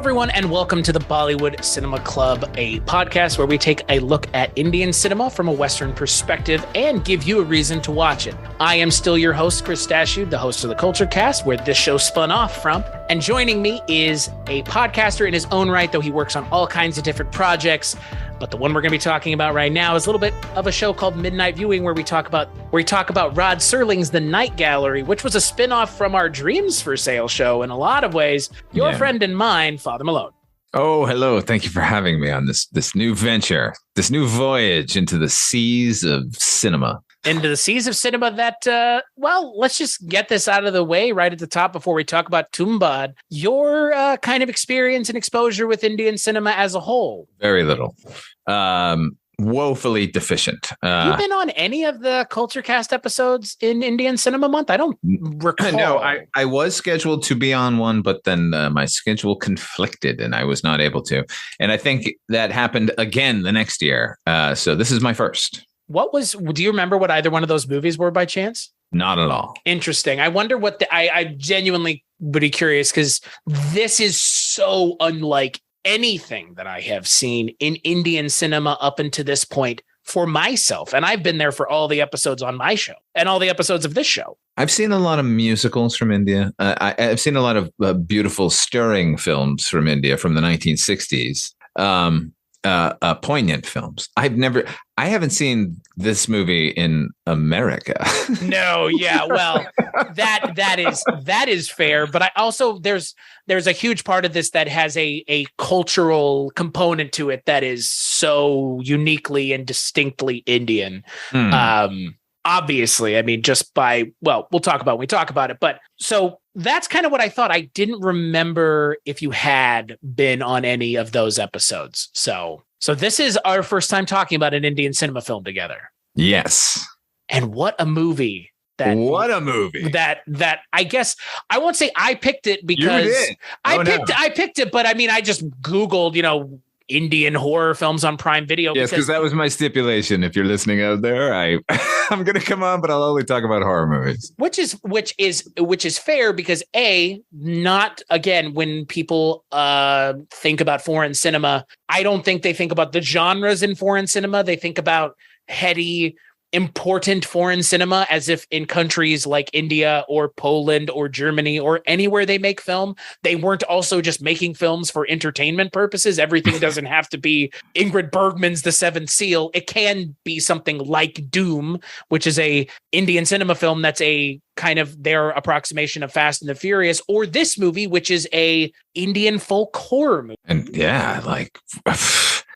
everyone, and welcome to the Bollywood Cinema Club, a podcast where we take a look at Indian cinema from a Western perspective and give you a reason to watch it. I am still your host, Chris Dashu, the host of the Culture Cast, where this show spun off from. And joining me is a podcaster in his own right, though he works on all kinds of different projects. But the one we're going to be talking about right now is a little bit of a show called Midnight Viewing, where we talk about Rod Serling's The Night Gallery, which was a spinoff from our Dreams for Sale show in a lot of ways. Your friend and mine, Father Malone. Oh, hello. Thank you for having me on this new venture, this new voyage into the seas of cinema. Into the seas of cinema that, let's just get this out of the way right at the top before we talk about Tumbbad. Your kind of experience and exposure with Indian cinema as a whole. Very little. Woefully deficient. Have you been on any of the Culture Cast episodes in Indian Cinema Month? I don't recall. No, I was scheduled to be on one, but then my schedule conflicted and I was not able to. And I think that happened again the next year. So this is my first. Do you remember what either one of those movies were by chance? Not at all. Interesting. I wonder what I genuinely would be curious, because this is so unlike anything that I have seen in Indian cinema up until this point for myself. And I've been there for all the episodes on my show and all the episodes of this show. I've seen a lot of musicals from India. I've seen a lot of beautiful, stirring films from India from the 1960s. Poignant films. I haven't seen this movie in America. No, yeah, well, that is fair, but I also there's a huge part of this that has a cultural component to it that is so uniquely and distinctly Indian. Obviously, I mean, we'll talk about it when we talk about it, but so that's kind of what I thought. I didn't remember if you had been on any of those episodes. So this is our first time talking about an Indian cinema film together. Yes. And what a movie. That I guess I won't say I picked it because I picked it, but I mean, I just Googled, Indian horror films on Prime Video. Yes, because that was my stipulation. If you're listening out there, I'm going to come on, but I'll only talk about horror movies. Which is fair, because not again, when people think about foreign cinema, I don't think they think about the genres in foreign cinema. They think about heady, important foreign cinema as if in countries like India or Poland or Germany or anywhere they make film, they weren't also just making films for entertainment purposes. Everything doesn't have to be Ingrid Bergman's The Seventh Seal. It can be something like Doom, which is a Indian cinema film that's a kind of their approximation of Fast and the Furious, or this movie, which is a Indian folk horror movie. And yeah,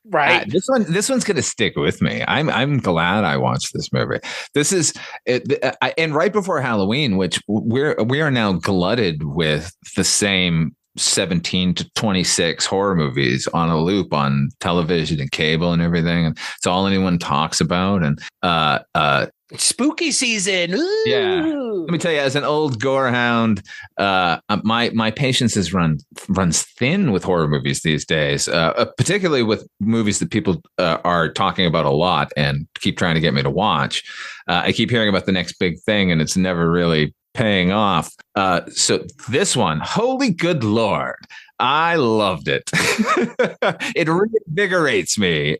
right. This one's going to stick with me. I'm glad I watched this movie. This is and right before Halloween, which we are now glutted with the same 17 to 26 horror movies on a loop on television and cable and everything. And it's all anyone talks about. And spooky season. Ooh. Yeah. Let me tell you, as an old gore hound, my patience runs thin with horror movies these days, particularly with movies that people are talking about a lot and keep trying to get me to watch. I keep hearing about the next big thing, and it's never really paying off. So this one, holy good Lord, I loved it. It reinvigorates me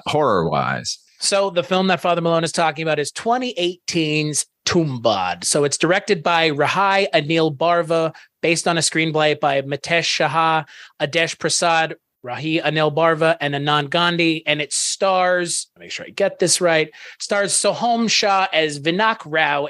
horror-wise. So the film that Father Malone is talking about is 2018's Tumbbad. So it's directed by Rahi Anil Barva, based on a screenplay by Mitesh Shah, Adesh Prasad, Rahi Anil Barva, and Anand Gandhi. And it stars, make sure I get this right, stars Soham Shah as Vinak Rao.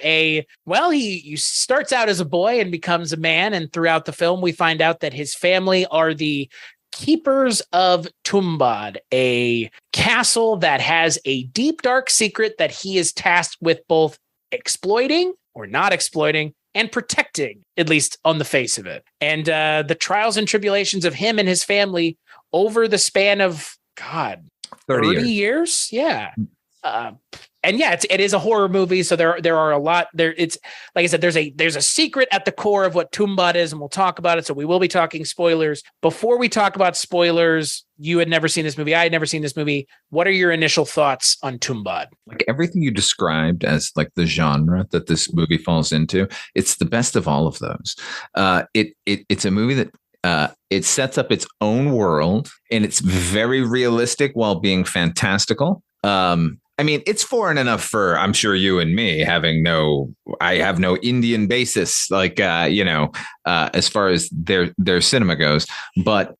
He starts out as a boy and becomes a man. And throughout the film, we find out that his family are the keepers of Tumbbad, a castle that has a deep, dark secret that he is tasked with both exploiting or not exploiting and protecting, at least on the face of it. And the trials and tribulations of him and his family over the span of, 30 years. Yeah. And yeah, it is a horror movie, so there are a lot there. It's like I said, there's a secret at the core of what Tumbbad is, and we'll talk about it. So we will be talking spoilers. Before we talk about spoilers, you had never seen this movie. I had never seen this movie. What are your initial thoughts on Tumbbad? Like everything you described as like the genre that this movie falls into, it's the best of all of those. It's a movie that it sets up its own world, and it's very realistic while being fantastical. I mean, it's foreign enough for, I'm sure, you and me I have no Indian basis, like, as far as their cinema goes. But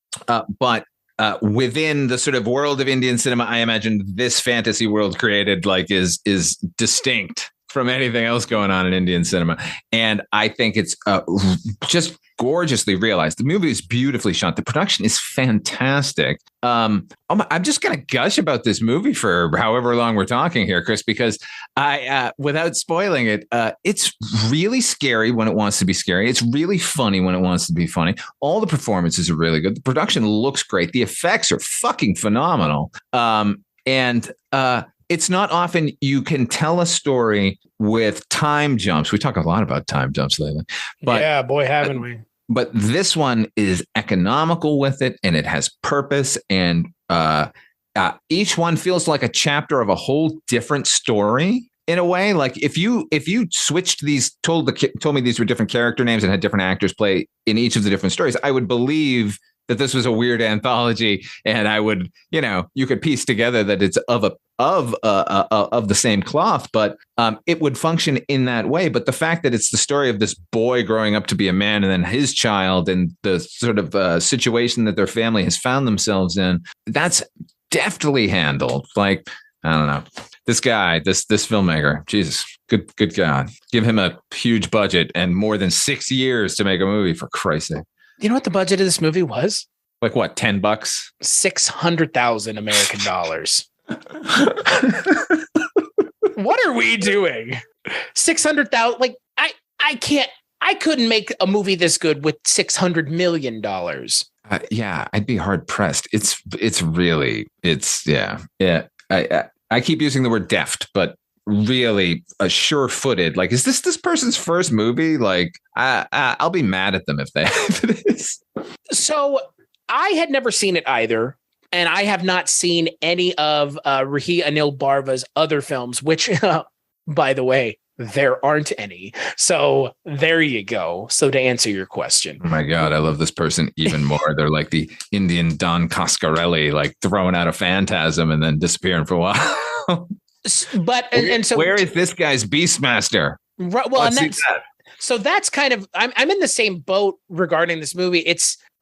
within the sort of world of Indian cinema, I imagine this fantasy world created like is distinct from anything else going on in Indian cinema. And I think it's just gorgeously realized. The movie is beautifully shot. The production is fantastic. I'm just going to gush about this movie for however long we're talking here, Chris, because without spoiling it, it's really scary when it wants to be scary. It's really funny when it wants to be funny. All the performances are really good. The production looks great. The effects are fucking phenomenal. It's not often you can tell a story with time jumps. We talk a lot about time jumps lately. But, yeah, boy, haven't we. But this one is economical with it, and it has purpose. And each one feels like a chapter of a whole different story in a way. Like if you switched these, told me these were different character names and had different actors play in each of the different stories, I would believe that this was a weird anthology, and I would, you could piece together that it's of the same cloth, but it would function in that way. But the fact that it's the story of this boy growing up to be a man, and then his child, and the sort of situation that their family has found themselves in, that's deftly handled. Like, I don't know, this guy, this filmmaker, Jesus, good God, give him a huge budget and more than 6 years to make a movie, for Christ's sake. You know what the budget of this movie was? Like what, $10? 600,000 American dollars. What are we doing? 600,000. Like I couldn't make a movie this good with $600 million. Yeah, I'd be hard pressed. I keep using the word deft, but really a sure-footed. Like, is this person's first movie? Like, I'll be mad at them if it is. So I had never seen it either, and I have not seen any of Rahi Anil Barva's other films, which, by the way, there aren't any. So there you go. So to answer your question. Oh my God, I love this person even more. They're like the Indian Don Coscarelli, like throwing out a phantasm and then disappearing for a while. But so where is this guy's Beastmaster? Right, well, so that's kind of, I'm in the same boat regarding this movie.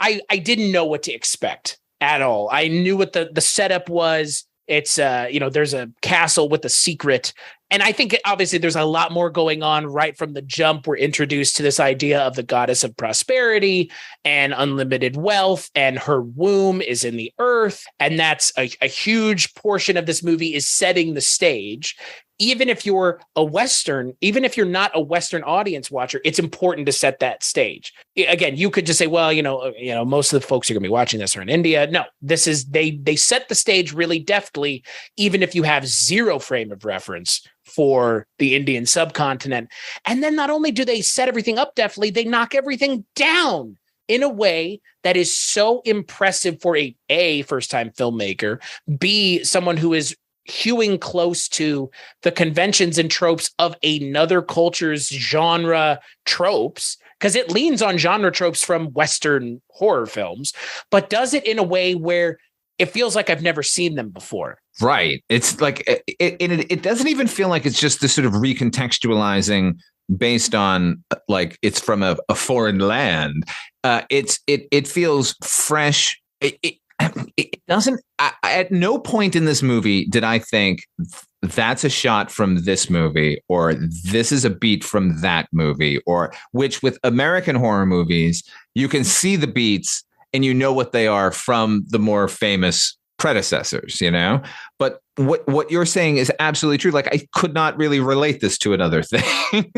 I didn't know what to expect at all. I knew what the setup was. It's there's a castle with a secret. And I think obviously there's a lot more going on right from the jump. We're introduced to this idea of the goddess of prosperity and unlimited wealth, and her womb is in the earth. And that's a huge portion of this movie is setting the stage. Even if you're not a Western audience watcher, it's important to set that stage. Again, you could just say, well, most of the folks who are going to be watching this are in India. No, this is, they set the stage really deftly, even if you have zero frame of reference for the Indian subcontinent. And then not only do they set everything up deftly, they knock everything down in a way that is so impressive for a first-time filmmaker, B, someone who is hewing close to the conventions and tropes of another culture's genre tropes, because it leans on genre tropes from Western horror films, but does it in a way where it feels like I've never seen them before. Right. It's like it doesn't even feel like it's just this sort of recontextualizing based on like it's from a foreign land. It feels fresh. It doesn't. At no point in this movie did I think that's a shot from this movie or this is a beat from that movie, or which with American horror movies, you can see the beats and you know what they are from the more famous predecessors, but what you're saying is absolutely true. Like, I could not really relate this to another thing,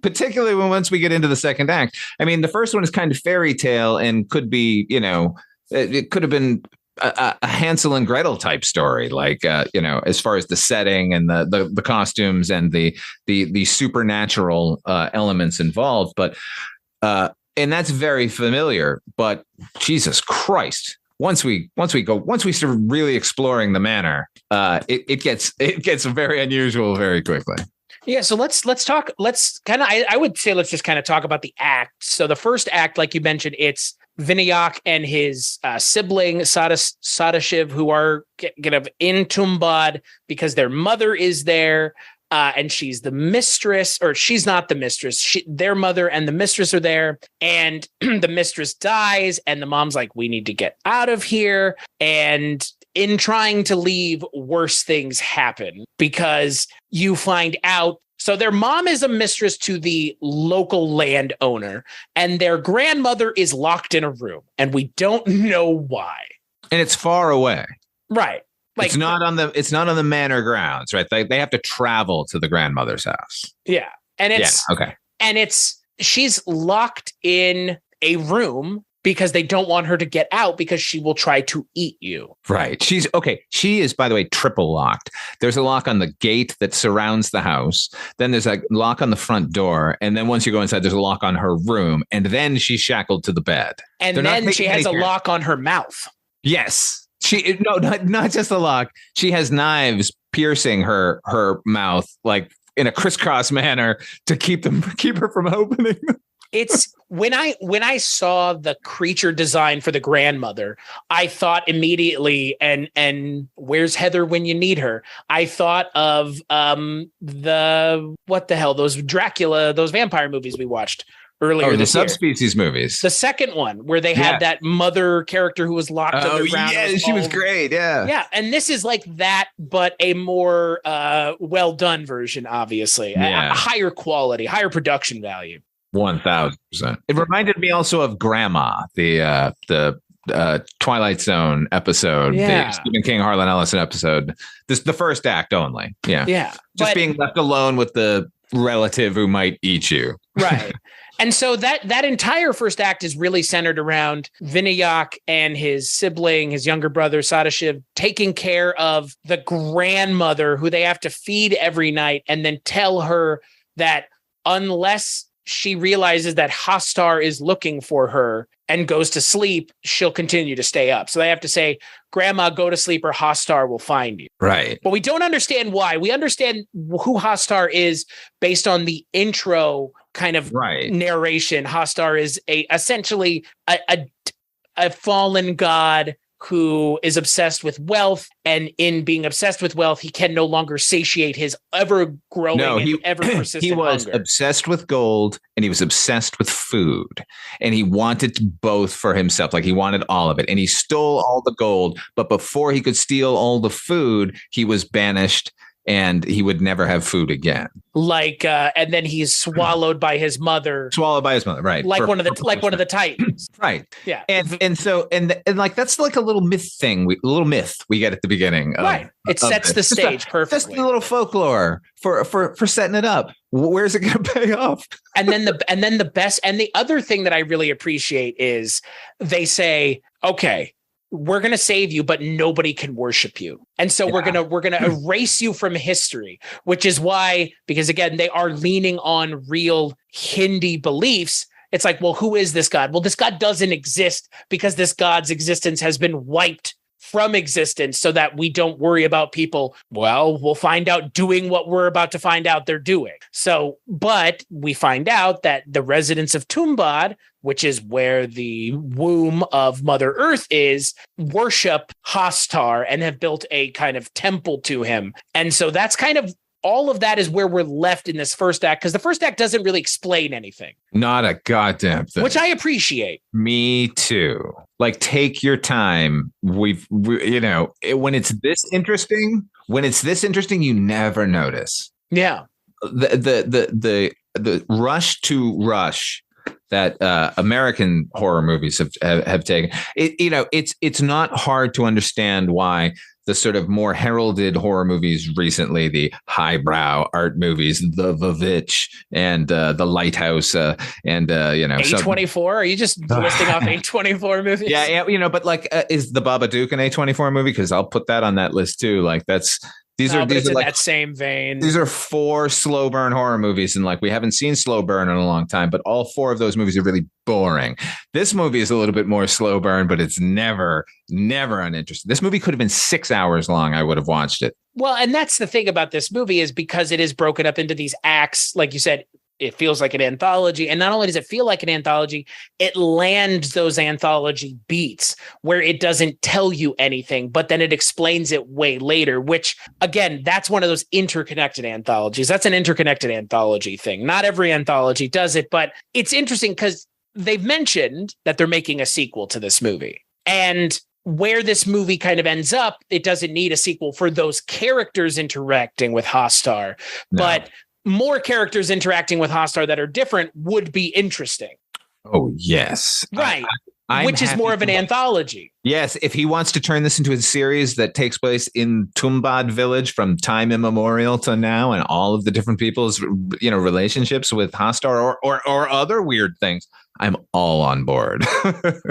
particularly once we get into the second act. I mean, the first one is kind of fairy tale and could be, it could have been a Hansel and Gretel type story, like, as far as the setting and the costumes and the supernatural elements involved. But and that's very familiar. But Jesus Christ, once we start really exploring the manor, it gets very unusual very quickly. Yeah, so let's talk. Let's kind of. I would say let's just kind of talk about the act. So the first act, like you mentioned, it's Vinayak and his sibling Sadashiv, who are kind of in Tumbbad because their mother is there, and she's the mistress, or she's not the mistress. Their mother and the mistress are there, and the mistress dies, and the mom's like, "We need to get out of here," and in trying to leave, worse things happen because you find out. So their mom is a mistress to the local landowner, and their grandmother is locked in a room, and we don't know why. And it's far away. Right. Like, it's not on the manor grounds, right? They have to travel to the grandmother's house. Yeah. And she's locked in a room because they don't want her to get out because she will try to eat you. Right. She is, by the way, triple locked. There's a lock on the gate that surrounds the house. Then there's a lock on the front door. And then once you go inside, there's a lock on her room. And then she's shackled to the bed. And then she has a lock on her mouth. Yes. Not just a lock. She has knives piercing her mouth, like in a crisscross manner to keep her from opening. It's when I saw the creature design for the grandmother, I thought immediately, and where's Heather when you need her? I thought of those Dracula, those vampire movies we watched earlier. The subspecies movies. The second one where they had that mother character who was locked underground. Yeah, she was great. Yeah. Yeah. And this is like that, but a more well done version, obviously. A higher quality, higher production value. 1000%. It reminded me also of Grandma, the Twilight Zone episode, the Stephen King, Harlan Ellison episode. The first act only. Yeah. Yeah. Just being left alone with the relative who might eat you. Right. And so that entire first act is really centered around Vinayak and his sibling, his younger brother, Sadashiv, taking care of the grandmother who they have to feed every night and then tell her that unless she realizes that Hastar is looking for her and goes to sleep, she'll continue to stay up. So they have to say, Grandma, go to sleep or Hastar will find you. Right. But we don't understand why. We understand who Hastar is based on the intro kind of narration. Hastar is essentially a fallen god who is obsessed with wealth, and in being obsessed with wealth, he can no longer satiate his ever-growing and ever-persistent he was hunger. Obsessed with gold, and he was obsessed with food, and he wanted both for himself. Like, he wanted all of it, and he stole all the gold, but before he could steal all the food, he was banished, and he would never have food again. And then he's swallowed by his mother. Right? Like one of the Titans. Right. Yeah. And so like that's like a little myth we get at the beginning. Right. It sets the stage perfectly. Just a little folklore for setting it up. Where's it going to pay off? and then the other thing that I really appreciate is they say, okay, we're going to save you, but nobody can worship you. And so we're going to erase you from history, which is why, because again, they are leaning on real Hindi beliefs. It's like, well, who is this God? Well, this God doesn't exist because this God's existence has been wiped from existence so that we don't worry about people. Well, we'll find out doing what we're about to find out they're doing. So, but we find out that the residents of Tumbbad, which is where the womb of Mother Earth is, worship Hastar and have built a kind of temple to him. And so that's kind of all of that is where we're left in this first act, because the first act doesn't really explain anything. Not a goddamn thing. Which I appreciate. Me too. Like, take your time. When it's this interesting, you never notice. Yeah. The rush to rush that American horror movies have taken. It's not hard to understand why the sort of more heralded horror movies recently, the highbrow art movies, The Vivitch and The Lighthouse, and A24. Are you just listing off A24 movies? Yeah, but like, is The Babadook an A24 movie? Because I'll put that on that list too. Like, that's These are it's in like, that same vein. these are 4 slow burn horror movies, and like we haven't seen slow burn in a long time, but all 4 of those movies are really boring. This movie is a little bit more slow burn, but it's never uninteresting. This movie could have been 6 hours long. I would have watched it. Well, and that's the thing about this movie is because it is broken up into these acts, like you said, it feels like an anthology. And not only does it feel like an anthology, it lands those anthology beats where it doesn't tell you anything, but then it explains it way later, which again, that's one of those interconnected anthologies. That's an interconnected anthology thing. Not every anthology does it, but it's interesting because they've mentioned that they're making a sequel to this movie. And where this movie kind of ends up, it doesn't need a sequel for those characters interacting with Hostar, but more characters interacting with Hostar that are different would be interesting. Oh, yes. Right. Which is more of an anthology. Yes. If he wants to turn this into a series that takes place in Tumbbad village from time immemorial to now, and all of the different people's, relationships with Hostar or other weird things, I'm all on board.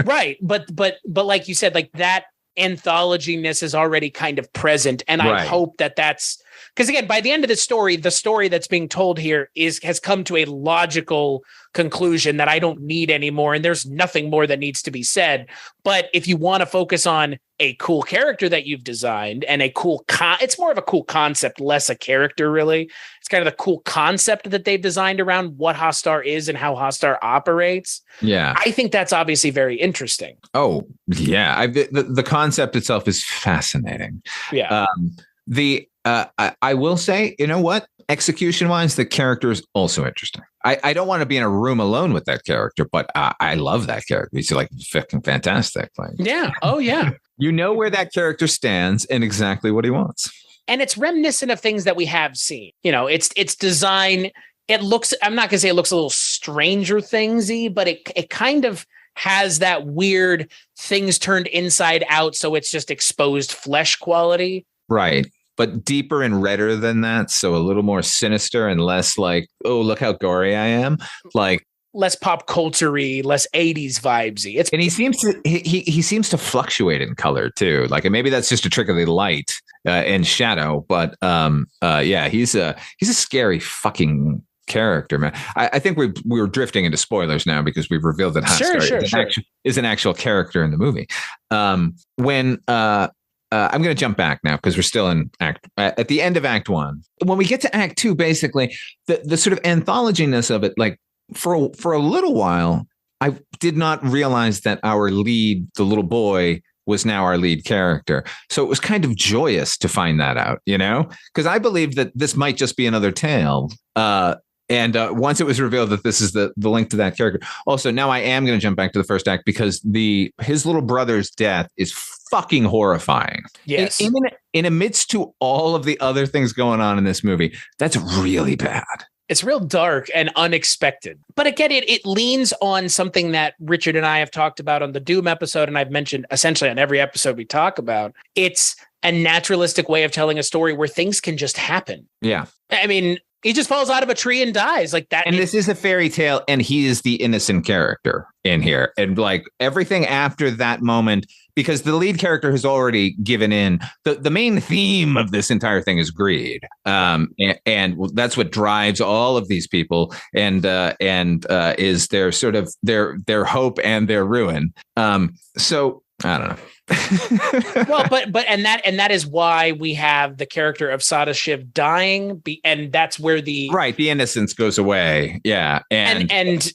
Right. But like you said, like that anthology-ness is already kind of present. And I hope that's because again, by the end of the story that's being told here has come to a logical conclusion that I don't need anymore. And there's nothing more that needs to be said. But if you want to focus on a cool character that you've designed and a cool it's more of a cool concept, less a character, really. It's kind of the cool concept that they've designed around what Hostar is and how Hostar operates. Yeah. I think that's obviously very interesting. Oh, yeah. The concept itself is fascinating. Yeah. I will say, you know what? Execution wise, the character is also interesting. I don't want to be in a room alone with that character, but I love that character. He's like fucking fantastic. Like, yeah. Oh, yeah. You know where that character stands and exactly what he wants. And it's reminiscent of things that we have seen. It's design. It looks, I'm not going to say it looks a little Stranger Thingsy, but it kind of has that weird things turned inside out. So it's just exposed flesh quality. Right. But deeper and redder than that. So a little more sinister and less like, oh, look how gory I am. Like less pop culture-y, less 80s vibesy. And he seems to fluctuate in color too. Like, and maybe that's just a trick of the light and shadow. But he's a scary fucking character, man. I think we're drifting into spoilers now because we've revealed that Hostar is an actual character in the movie. I'm going to jump back now because we're still in at the end of Act 1. When we get to Act 2, basically the sort of anthology-ness of it, like for a little while, I did not realize that our lead, the little boy, was now our lead character. So it was kind of joyous to find that out, because I believed that this might just be another tale. And once it was revealed that this is the link to that character. Also, now I am going to jump back to the first act because his little brother's death is fucking horrifying. Yes. In amidst to all of the other things going on in this movie, that's really bad. It's real dark and unexpected. But again, it leans on something that Richard and I have talked about on the Doom episode, and I've mentioned essentially on every episode we talk about. It's a naturalistic way of telling a story where things can just happen. Yeah. I mean, he just falls out of a tree and dies like that. And this is a fairy tale, and he is the innocent character in here. And like everything after that moment, because the lead character has already given in. The main theme of this entire thing is greed. And that's what drives all of these people and is their sort of their hope and their ruin. So I don't know. Well, but that is why we have the character of Sadashiv dying, and that's where the innocence goes away. Yeah, and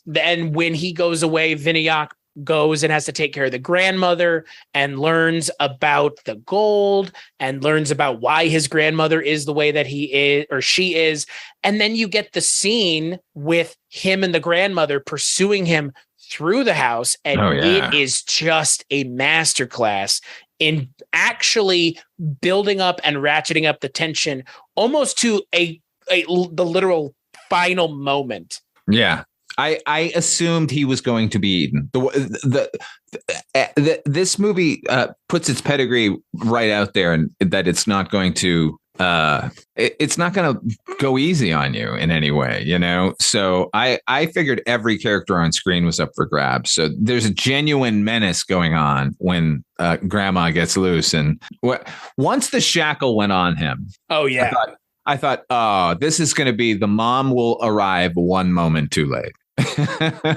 when he goes away, Vinayak goes and has to take care of the grandmother and learns about the gold and learns about why his grandmother is the way that he is or she is, and then you get the scene with him and the grandmother pursuing him through the house, and it is just a masterclass in actually building up and ratcheting up the tension almost to the literal final moment. Yeah. I assumed he was going to be eaten. This movie puts its pedigree right out there, and that it's not going to it's not going to go easy on you in any way, you know? So I figured every character on screen was up for grabs. So there's a genuine menace going on when grandma gets loose. And once the shackle went on him. Oh, yeah. I thought, oh, this is going to be the mom will arrive one moment too late.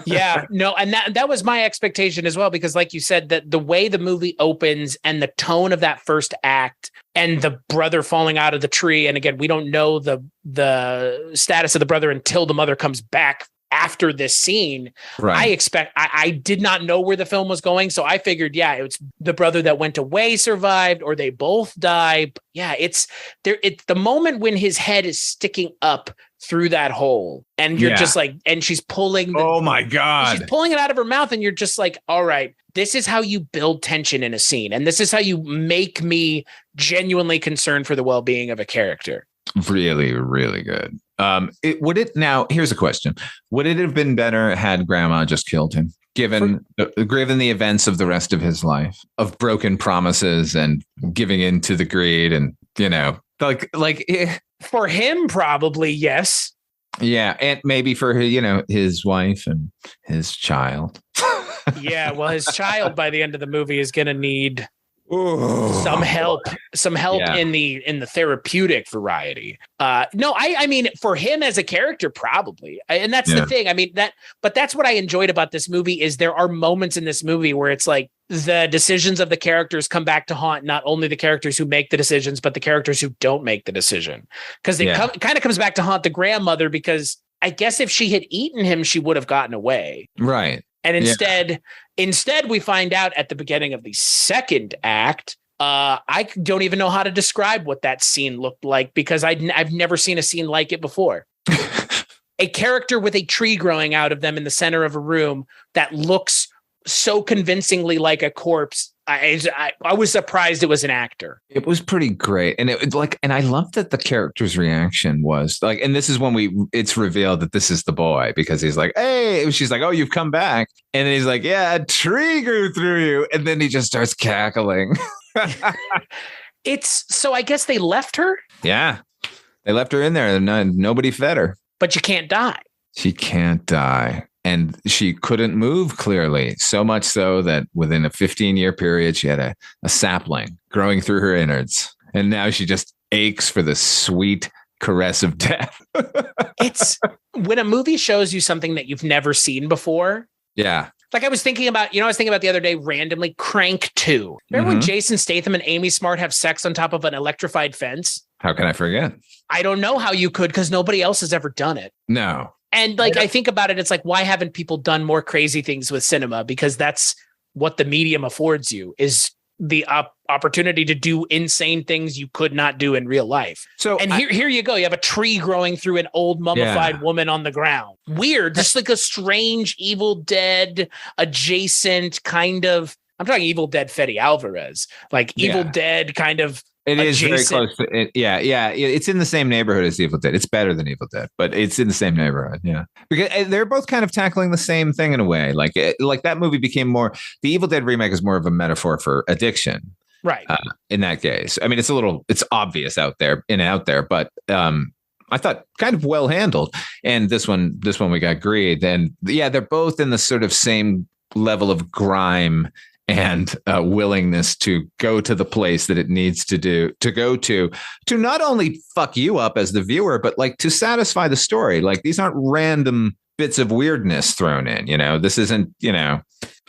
Yeah, no, and that was my expectation as well, because like you said, that the way the movie opens and the tone of that first act and the brother falling out of the tree, and again, we don't know the status of the brother until the mother comes back after this scene. Right. I did not know where the film was going, so I figured, yeah, it's the brother that went away survived, or they both die. But yeah, it's the moment when his head is sticking up through that hole, and you're just like, and she's pulling oh my God, she's pulling it out of her mouth, and you're just like, all right, this is how you build tension in a scene, and this is how you make me genuinely concerned for the well-being of a character. Really, really good. Now here's a question. Would it have been better had grandma just killed him, given the events of the rest of his life, of broken promises and giving in to the greed, and, you know, for him, probably, yes. Yeah. And maybe for, you know, his wife and his child. Yeah. Well, his child by the end of the movie is going to need some help in the therapeutic variety. No, I mean, for him as a character, probably. And that's the thing. I mean, but that's what I enjoyed about this movie, is there are moments in this movie where it's like the decisions of the characters come back to haunt not only the characters who make the decisions, but the characters who don't make the decision. Because it kind of comes back to haunt the grandmother, because I guess if she had eaten him, she would have gotten away. Right. And instead, we find out at the beginning of the second act. I don't even know how to describe what that scene looked like, because I've never seen a scene like it before. A character with a tree growing out of them in the center of a room that looks so convincingly like a corpse. I was surprised it was an actor. It was pretty great. And and I love that the character's reaction was like, and this is when it's revealed that this is the boy, because he's like, hey, she's like, oh, you've come back. And then he's like, yeah, a tree grew through you. And then he just starts cackling. So I guess they left her. Yeah. They left her in there, and nobody fed her. But you can't die. She can't die. And she couldn't move, clearly, so much so that within a 15-year period, she had a sapling growing through her innards. And now she just aches for the sweet caress of death. It's when a movie shows you something that you've never seen before. Yeah. Like I was thinking about the other day, randomly, Crank 2. Remember when Jason Statham and Amy Smart have sex on top of an electrified fence? How can I forget? I don't know how you could, because nobody else has ever done it. No. And like, I think about it, it's like, why haven't people done more crazy things with cinema? Because that's what the medium affords you, is the opportunity to do insane things you could not do in real life. So, and here you go. You have a tree growing through an old mummified woman on the ground. Weird. Just like a strange Evil Dead adjacent kind of, I'm talking Evil Dead Fede Alvarez, like Evil Dead kind of. It is very close to it. Yeah. It's in the same neighborhood as Evil Dead. It's better than Evil Dead, but it's in the same neighborhood. Yeah, because they're both kind of tackling the same thing in a way. Like that movie became more. The Evil Dead remake is more of a metaphor for addiction, right? In that case, I mean, it's obvious out there, but I thought kind of well handled. And this one we got Greed, and they're both in the sort of same level of grime and willingness to go to the place that it needs to go to not only fuck you up as the viewer, but like to satisfy the story. Like, these aren't random bits of weirdness thrown in, you know, this isn't, you know,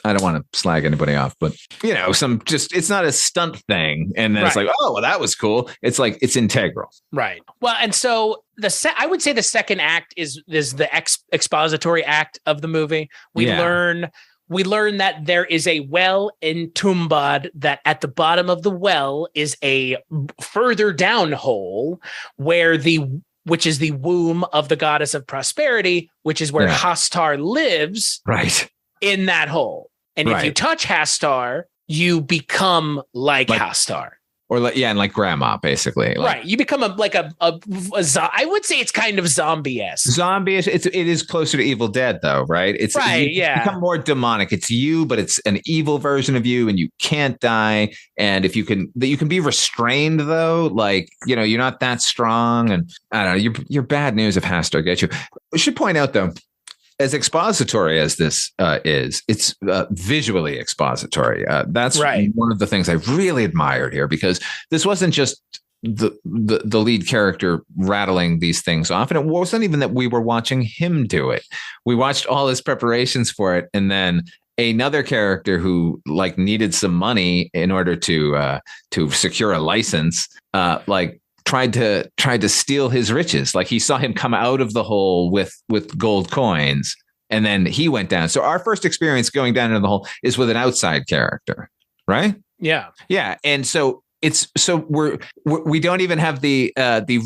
I don't want to slag anybody off, but you know, it's not a stunt thing. And then it's like, oh, well, that was cool. It's like, it's integral. Right. Well, and so I would say the second act is the expository act of the movie. We learn that there is a well in Tumbbad, that at the bottom of the well is a further down hole which is the womb of the goddess of prosperity, which is where Hastar lives. Right. In that hole. And if you touch Hastar, you become like Hastar. Or like, yeah, and like grandma, basically. Like, right. You become a I would say it's kind of zombie-esque. Zombie-ish. It is closer to Evil Dead, though, right? It's right. You become more demonic. It's you, but it's an evil version of you, and you can't die. And if you can be restrained, though, like, you know, you're not that strong. And I don't know, your bad news of Hastar gets you. I should point out, though, as expository as this is, it's visually expository. That's right. One of the things I really admired here, because this wasn't just the lead character rattling these things off, and it wasn't even that we were watching him do it. We watched all his preparations for it, and then another character who like needed some money in order to secure a license, tried to steal his riches. Like, he saw him come out of the hole with gold coins, and then he went down. So our first experience going down into the hole is with an outside character, right? Yeah. Yeah. And so we don't even have the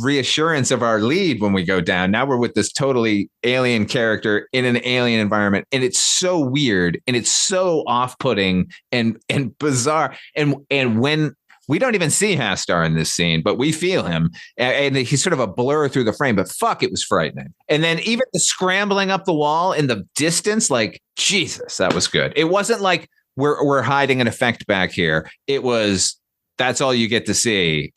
reassurance of our lead when we go down. Now we're with this totally alien character in an alien environment, and it's so weird, and it's so off-putting and bizarre. And when we don't even see Hastar in this scene, but we feel him, and he's sort of a blur through the frame. But fuck, it was frightening. And then even the scrambling up the wall in the distance, like, Jesus, that was good. It wasn't like we're hiding an effect back here. It was, that's all you get to see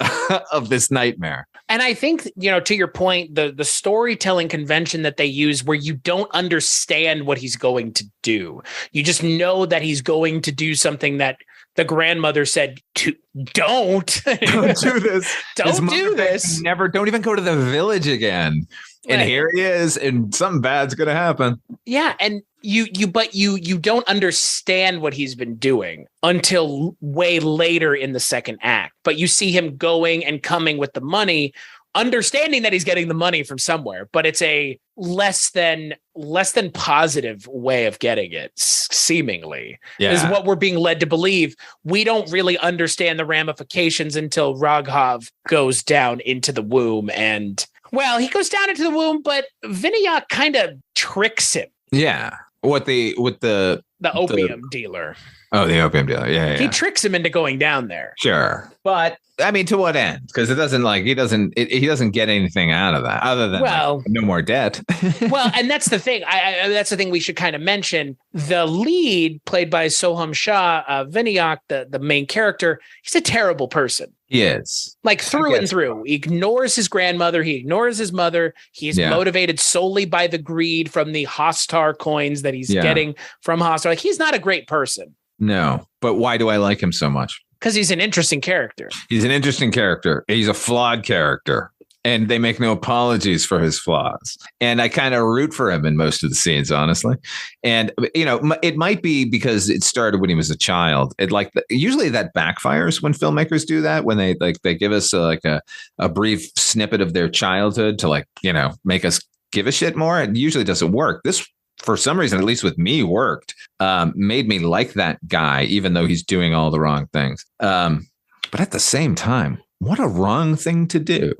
of this nightmare. And I think, you know, to your point, the storytelling convention that they use, where you don't understand what he's going to do, you just know that he's going to do something that the grandmother said to don't do this. Don't do this. Don't even go to the village again. And right. Here he is, and something bad's going to happen. Yeah. And you don't understand what he's been doing until way later in the second act, but you see him going and coming with the money, understanding that he's getting the money from somewhere, but it's a less than positive way of getting it, seemingly, is what we're being led to believe. We don't really understand the ramifications until Raghav goes down into the womb, and well, he goes down into the womb, but Vinayak kind of tricks him. Yeah. The opium dealer. Oh, the opium dealer. Yeah. He tricks him into going down there. Sure. But I mean, to what end? Because he doesn't get anything out of that other than no more debt. Well, and that's the thing. That's the thing we should kind of mention. The lead, played by Soham Shah, Vinayak, the main character, he's a terrible person. He is. Like, through and through. He ignores his grandmother. He ignores his mother. He's motivated solely by the greed from the Hastar coins that he's getting from Hastar. Like, he's not a great person. No, but why do I like him so much? Because he's an interesting character. He's an interesting character. He's a flawed character. And they make no apologies for his flaws. And I kind of root for him in most of the scenes, honestly. And, you know, it might be because it started when he was a child. Usually that backfires when filmmakers do that, when they give us a brief snippet of their childhood to, like, you know, make us give a shit more. It usually doesn't work. This, for some reason, at least with me, worked. Made me like that guy, even though he's doing all the wrong things. But at the same time, what a wrong thing to do.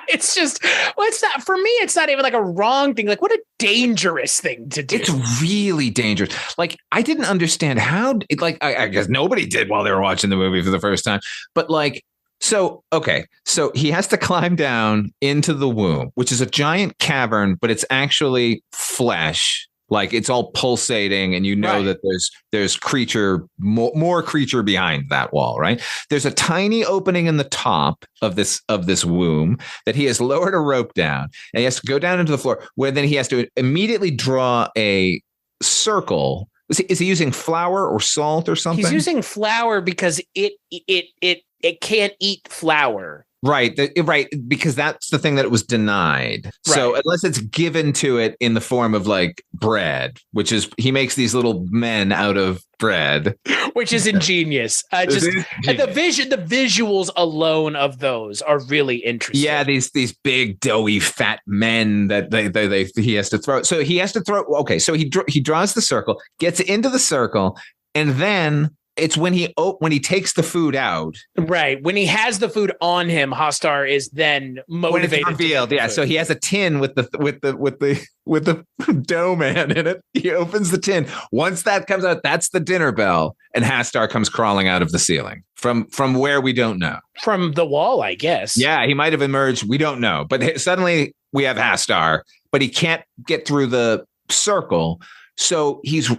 It's just, well, it's not, for me, it's not even like a wrong thing. Like, what a dangerous thing to do. It's really dangerous. Like, I didn't understand how, I guess nobody did while they were watching the movie for the first time. But like, so he has to climb down into the womb, which is a giant cavern, but it's actually flesh. Like, it's all pulsating, and you know that there's creature, more creature behind that wall, right? There's a tiny opening in the top of this womb that he has lowered a rope down, and he has to go down into the floor, where then he has to immediately draw a circle. Is he using flour or salt or something? He's using flour because it can't eat flour. Right. Because that's the thing that it was denied. Right. So unless it's given to it in the form of like bread, which is, he makes these little men out of bread, which is ingenious. And the visuals alone of those are really interesting. Yeah. These big doughy fat men that he has to throw. So he has to throw. Okay. So he draws the circle, gets into the circle, and then It's when he takes the food out. Right. When he has the food on him, Hostar is then motivated. When it's revealed, yeah. So he has a tin with the dough man in it. He opens the tin. Once that comes out, that's the dinner bell, and Hastar comes crawling out of the ceiling from where we don't know. From the wall, I guess. Yeah, he might have emerged. We don't know. But suddenly we have Hastar, but he can't get through the circle. So he's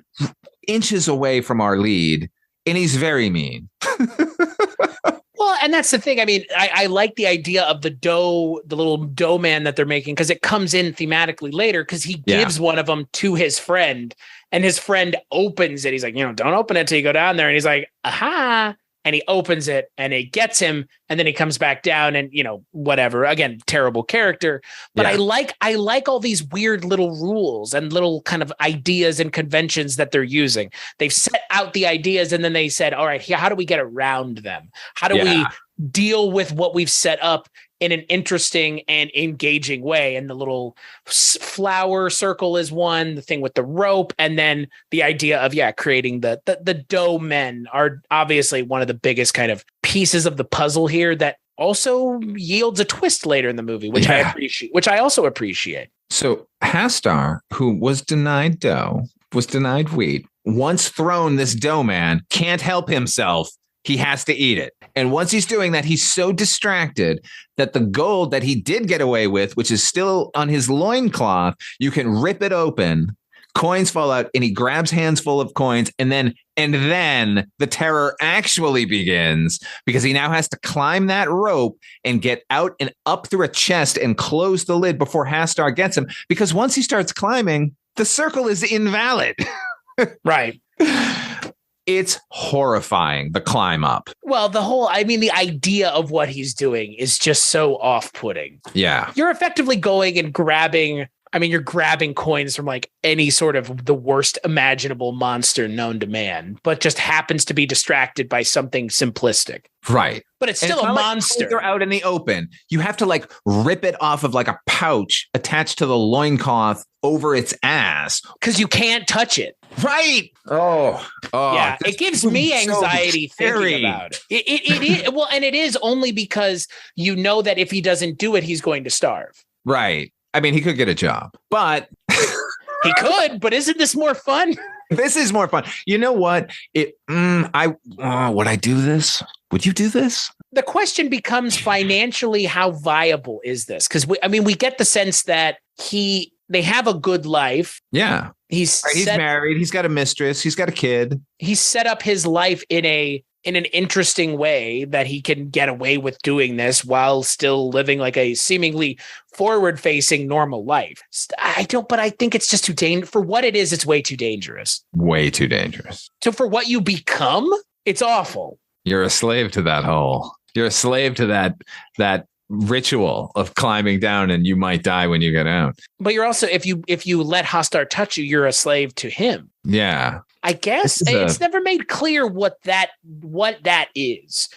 inches away from our lead, and he's very mean. Well, and that's the thing. I mean, I like the idea of the little dough man that they're making, because it comes in thematically later, because he gives one of them to his friend, and his friend opens it. He's like, don't open it till you go down there. And he's like, aha. And he opens it and it gets him. And then he comes back down and, whatever. Again, terrible character. But I like all these weird little rules and little kind of ideas and conventions that they're using. They've set out the ideas and then they said, all right, how do we get around them? How do we deal with what we've set up in an interesting and engaging way? And the little flower circle is one, the thing with the rope, and then the idea of creating the dough men are obviously one of the biggest kind of pieces of the puzzle here that also yields a twist later in the movie, which I also appreciate. So Hastar, who was denied dough, was denied wheat, once thrown this dough man, can't help himself. He has to eat it. And once he's doing that, he's so distracted that the gold that he did get away with, which is still on his loincloth, you can rip it open, coins fall out, and he grabs hands full of coins. And then the terror actually begins, because he now has to climb that rope and get out and up through a chest and close the lid before Hastar gets him. Because once he starts climbing, the circle is invalid. Right. It's horrifying, the climb up. Well, the idea of what he's doing is just so off-putting. Yeah. You're effectively going and grabbing coins from like any sort of the worst imaginable monster known to man, but just happens to be distracted by something simplistic. Right. But it's still a monster. They're out in the open. You have to like rip it off of like a pouch attached to the loincloth over its ass. Because you can't touch it. Right. Oh, yeah. It gives me anxiety thinking about it. It is. Well, and it is only because that if he doesn't do it, he's going to starve. Right. I mean, he could get a job, but he could. But isn't this more fun? This is more fun. You know what? Would I do this? Would you do this? The question becomes financially, how viable is this? Because we get the sense that they have a good life. Yeah. He's married. He's got a mistress. He's got a kid. He's set up his life in an interesting way that he can get away with doing this while still living like a seemingly forward-facing normal life. But I think it's just too dangerous. For what it is, it's way too dangerous. Way too dangerous. So for what you become, it's awful. You're a slave to that hole. You're a slave to that ritual of climbing down, and you might die when you get out. But you're also, if you let Hostar touch you, you're a slave to him. Yeah. I guess it's never made clear what that is.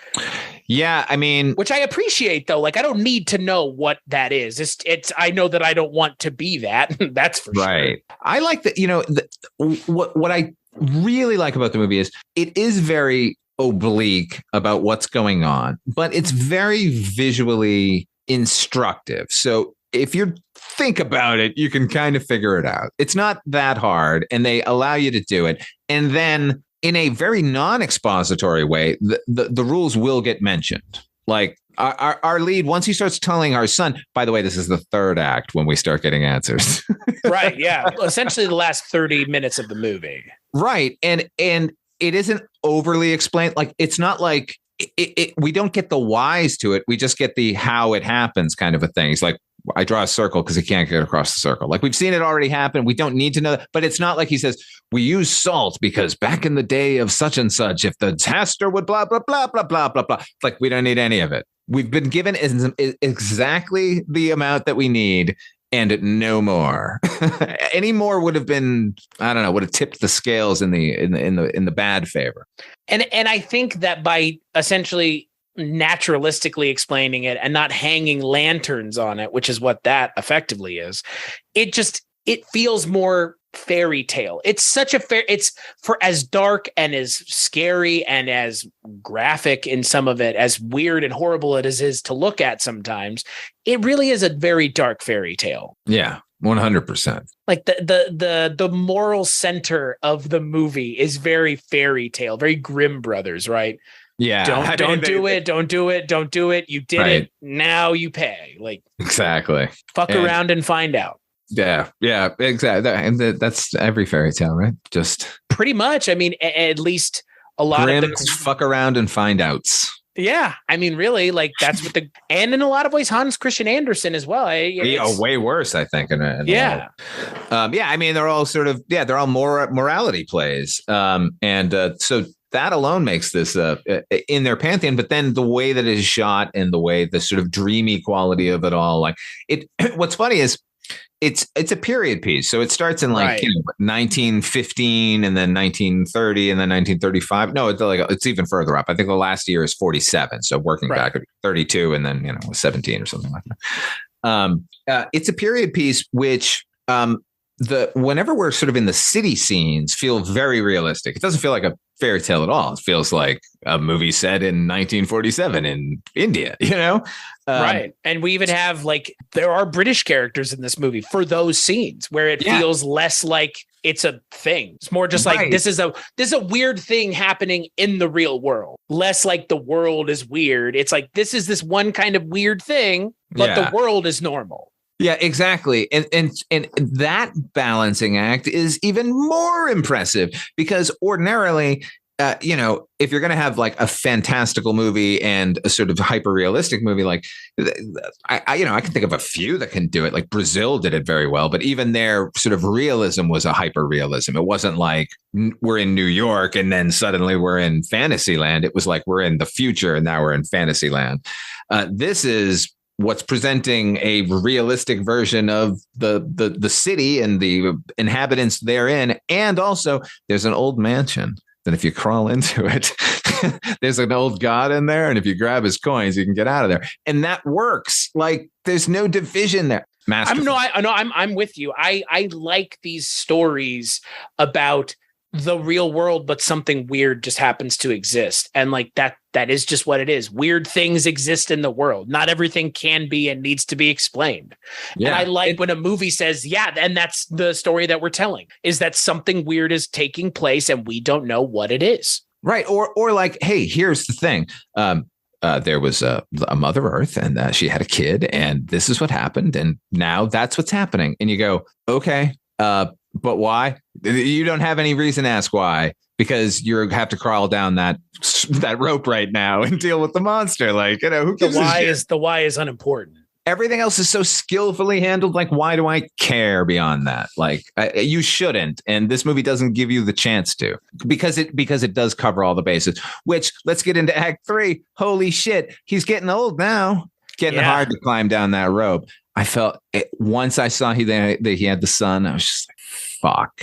Yeah, I mean, which I appreciate though. Like, I don't need to know what that is. It's I know that I don't want to be that. That's for sure. Right. I like that. What I really like about the movie is it is very oblique about what's going on, but it's very visually instructive. So if you think about it, you can kind of figure it out. It's not that hard, and they allow you to do it. And then in a very non-expository way, the rules will get mentioned. Like our lead, once he starts telling our son, by the way, this is the third act when we start getting answers. Right. Yeah. Essentially the last 30 minutes of the movie. Right. And it isn't overly explained. Like, it's not like we don't get the whys to it. We just get the how it happens kind of a thing. It's like, I draw a circle because he can't get across the circle. Like, we've seen it already happen. We don't need to know that. But it's not like he says, we use salt because back in the day of such and such, if the disaster would blah, blah, blah, blah, blah, blah, blah. It's like, we don't need any of it. We've been given exactly the amount that we need and no more. Any more would have been, I don't know, would have tipped the scales in the bad favor. And I think that by essentially naturalistically explaining it and not hanging lanterns on it, which is what that effectively is, it feels more fairy tale. It's such a it's for as dark and as scary and as graphic in some of it, as weird and horrible it is to look at sometimes. It really is a very dark fairy tale. Yeah. 100%. Like the moral center of the movie is very fairy tale, very Grimm Brothers, right? Yeah. Don't do it. You did it. Now you pay. Like, exactly. Fuck around and find out. Yeah. Yeah, exactly. And that's every fairy tale, right? Just pretty much. I mean, at least a lot Grimm's of the fuck around and find outs. Yeah, I mean, really, like that's what and in a lot of ways, Hans Christian Andersen as well. Way worse, I think. Yeah. I mean, they're all sort of, they're all morality plays. So that alone makes this in their pantheon. But then the way that it is shot and the sort of dreamy quality of it all, like what's funny is it's a period piece. So it starts in 1915 and then 1930 and then 1935. No, it's even further up. I think the last year is 47. So working back at 32 and then, 17 or something like that. It's a period piece, which whenever we're sort of in the city scenes feel very realistic. It doesn't feel like a fairy tale at all. It feels like a movie set in 1947 in India, right. And we even have there are British characters in this movie for those scenes where it feels less like it's a thing. It's more just like this is a weird thing happening in the real world. Less like the world is weird. It's like this is this one kind of weird thing, but the world is normal. Yeah, exactly. And that balancing act is even more impressive because ordinarily, if you're going to have like a fantastical movie and a sort of hyper realistic movie, like I can think of a few that can do it. Like Brazil did it very well, but even their sort of realism was a hyper realism. It wasn't like we're in New York and then suddenly we're in Fantasyland. It was like we're in the future and now we're in Fantasyland. This is what's presenting a realistic version of the city and the inhabitants therein. And also there's an old mansion that if you crawl into it, there's an old god in there. And if you grab his coins, you can get out of there. And that works. Like there's no division there. I'm with you. I like these stories about the real world, but something weird just happens to exist. And like that is just what it is. Weird things exist in the world. Not everything can be and needs to be explained. Yeah. And I like when a movie says, and that's the story that we're telling, is that something weird is taking place and we don't know what it is. Right. Or like, hey, here's the thing. There was a Mother Earth and she had a kid and this is what happened. And now that's what's happening. And you go, okay, but why? You don't have any reason to ask why, because you have to crawl down that rope right now and deal with the monster. Like, who gives the why is unimportant. Everything else is so skillfully handled. Like, why do I care beyond that? Like, you shouldn't. And this movie doesn't give you the chance to, because it does cover all the bases, which let's get into Act 3. Holy shit. He's getting old now. Getting hard to climb down that rope. I felt it once I saw that he had the son. I was just like, fuck.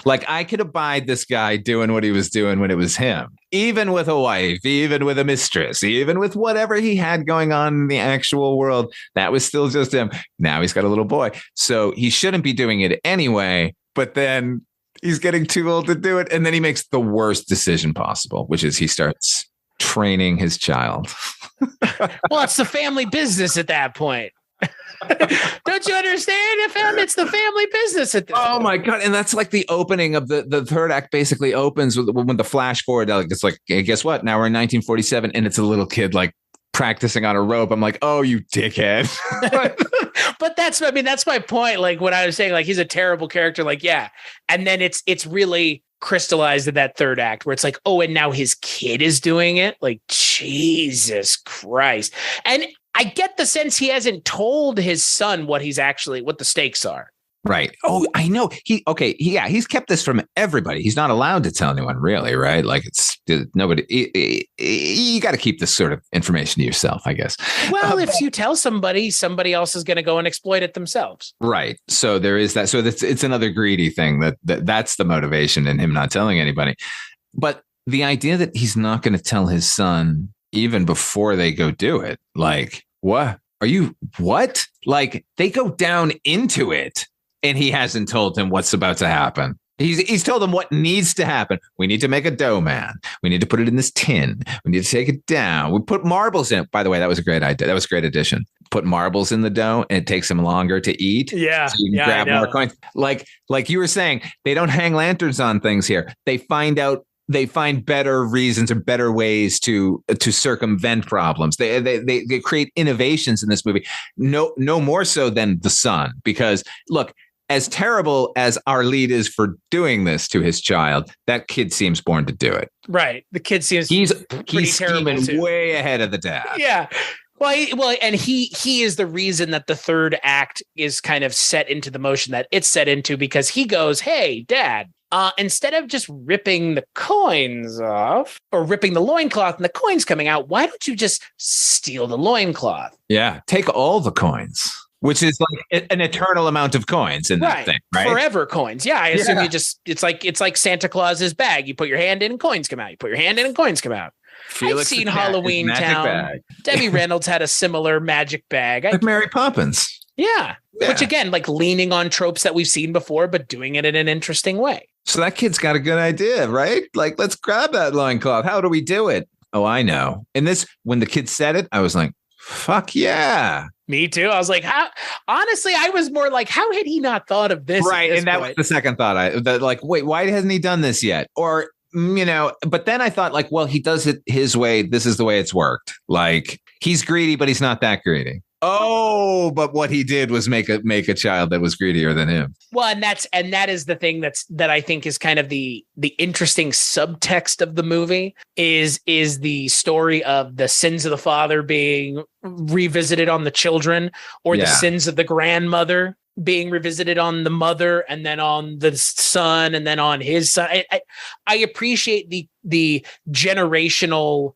Like I could abide this guy doing what he was doing when it was him, even with a wife, even with a mistress, even with whatever he had going on in the actual world. That was still just him. Now he's got a little boy. So he shouldn't be doing it anyway. But then he's getting too old to do it. And then he makes the worst decision possible, which is he starts training his child. Well, it's the family business at that point. Don't you understand? It's the family business at this point. My God. And that's like the opening of the third act basically opens when the flash forward. It's like, hey, guess what? Now we're in 1947 and it's a little kid like practicing on a rope. I'm like, oh, you dickhead. But that's my point. Like what I was saying, like he's a terrible character. Like, yeah. And then it's really crystallized in that third act where it's like, oh, and now his kid is doing it. Like, Jesus Christ. And I get the sense he hasn't told his son what the stakes are. Right. Oh, I know. He's kept this from everybody. He's not allowed to tell anyone, really, right? Like it's nobody. You got to keep this sort of information to yourself, I guess. Well, if you tell somebody else is going to go and exploit it themselves. Right. So there is that. So it's another greedy thing that's the motivation in him not telling anybody. But the idea that he's not going to tell his son even before they go do it, like, what? Are you what? Like they go down into it. and he hasn't told him what's about to happen. He's told him what needs to happen. We need to make a dough man. We need to put it in this tin. We need to take it down. We put marbles in. By the way, that was a great idea. That was a great addition. Put marbles in the dough, and it takes them longer to eat. Yeah, so you can grab more coins. Like you were saying, they don't hang lanterns on things here. They find better reasons or better ways to circumvent problems. They create innovations in this movie. No more so than the son, because look, as terrible as our lead is for doing this to his child, that kid seems born to do it. Right. The kid seems he's terrible scheming way ahead of the dad. Yeah. Well, and he is the reason that the third act is kind of set into the motion that it's set into, because he goes, "Hey, Dad, instead of just ripping the coins off or ripping the loincloth and the coins coming out, why don't you just steal the loincloth?" Yeah. Take all the coins. Which is like an eternal amount of coins in that thing, right? Forever coins. Yeah, I assume it's like Santa Claus's bag. You put your hand in and coins come out. You put your hand in and coins come out. Felix I've seen Halloween Town. Bag. Debbie Reynolds had a similar magic bag. Like Mary Poppins. Yeah. Which again, like leaning on tropes that we've seen before, but doing it in an interesting way. So that kid's got a good idea, right? Like, let's grab that loincloth. How do we do it? Oh, I know. And when the kid said it, I was like, fuck yeah. Me too. I was like, how? Honestly, I was more like, how had he not thought of this? Right. And that was the second thought. Wait, why hasn't he done this yet? Or, but then I thought like, well, he does it his way. This is the way it's worked. Like he's greedy, but he's not that greedy. Oh, but what he did was make a child that was greedier than him. Well, and that is the thing that I think is kind of the interesting subtext of the movie is the story of the sins of the father being revisited on the children, or the sins of the grandmother being revisited on the mother, and then on the son, and then on his son. I appreciate the generational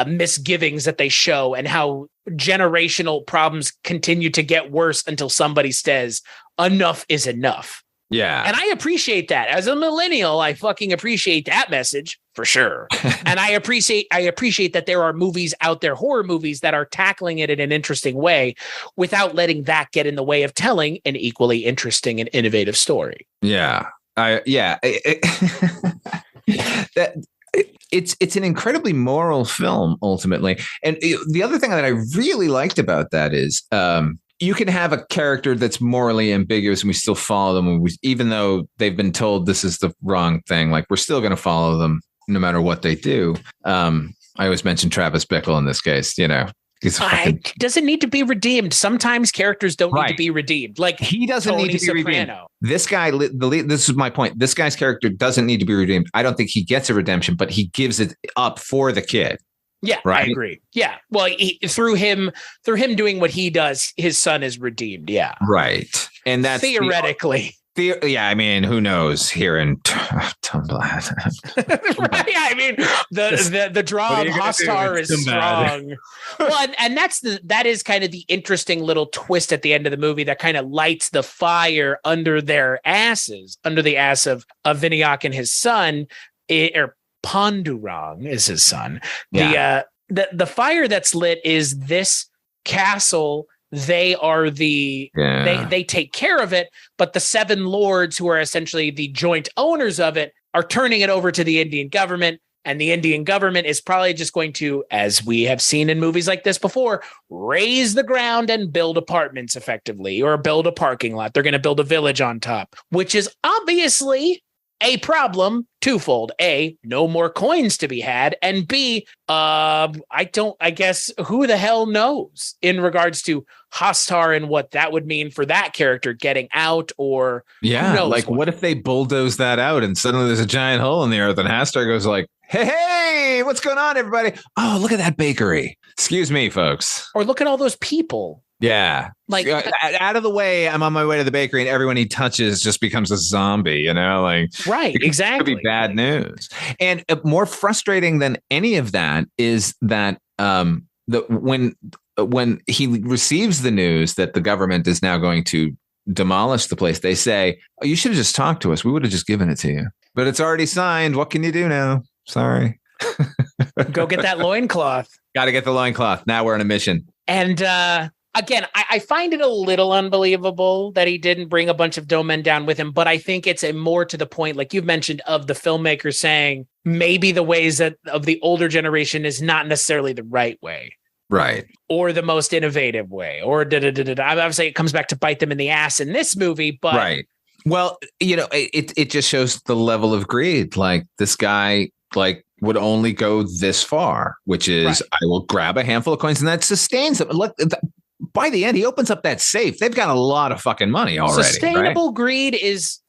misgivings that they show, and how generational problems continue to get worse until somebody says enough is enough. Yeah. And I appreciate that. As a millennial, I fucking appreciate that message for sure. And I appreciate that there are movies out there, horror movies, that are tackling it in an interesting way without letting that get in the way of telling an equally interesting and innovative story. Yeah. It's an incredibly moral film ultimately. And the other thing that I really liked about that is you can have a character that's morally ambiguous and we still follow them, even though they've been told this is the wrong thing. Like we're still going to follow them no matter what they do. I always mention Travis Bickle in this case, doesn't need to be redeemed. Sometimes characters don't need to be redeemed. Like he doesn't Tony need to be redeemed. Soprano. This guy, this is my point. This guy's character doesn't need to be redeemed. I don't think he gets a redemption, but he gives it up for the kid. Yeah, right? I agree. Yeah. Well, through him doing what he does, his son is redeemed. Yeah. Right. And that's theoretically. Yeah, I mean, who knows here in Tumbbad? Right. Yeah, I mean, the draw of Hostar is strong. Well, and that is kind of the interesting little twist at the end of the movie that kind of lights the fire under their asses, under the ass of Vinayak and his son, or Pandurang is his son. Yeah. The fire that's lit is this castle. They are they take care of it, but the seven lords, who are essentially the joint owners of it, are turning it over to the Indian government. And the Indian government is probably just going to, as we have seen in movies like this before, raise the ground and build apartments effectively, or build a parking lot. They're going to build a village on top, which is obviously a problem twofold. A, no more coins to be had. And B, I guess who the hell knows in regards to Hostar and what that would mean for that character getting out, or like what if they bulldoze that out and suddenly there's a giant hole in the earth and Hostar goes like, hey, what's going on, everybody? Oh, look at that bakery. Excuse me, folks. Or look at all those people. Yeah. Like out of the way, I'm on my way to the bakery and everyone he touches just becomes a zombie, like right. Exactly. It could be bad news. And more frustrating than any of that is that when he receives the news that the government is now going to demolish the place, they say, oh, you should have just talked to us. We would have just given it to you. But it's already signed. What can you do now? Sorry. Go get that loincloth. Got to get the loincloth. Now we're on a mission. And Again, I find it a little unbelievable that he didn't bring a bunch of dough men down with him, but I think it's a more to the point, like you've mentioned, of the filmmaker saying maybe the ways that of the older generation is not necessarily the right way. Right. Or the most innovative way, or obviously it comes back to bite them in the ass in this movie, but right. Well, it just shows the level of greed. Like this guy, like would only go this far, which is I will grab a handful of coins and that sustains them. Look, by the end, he opens up that safe. They've got a lot of fucking money already. Sustainable greed is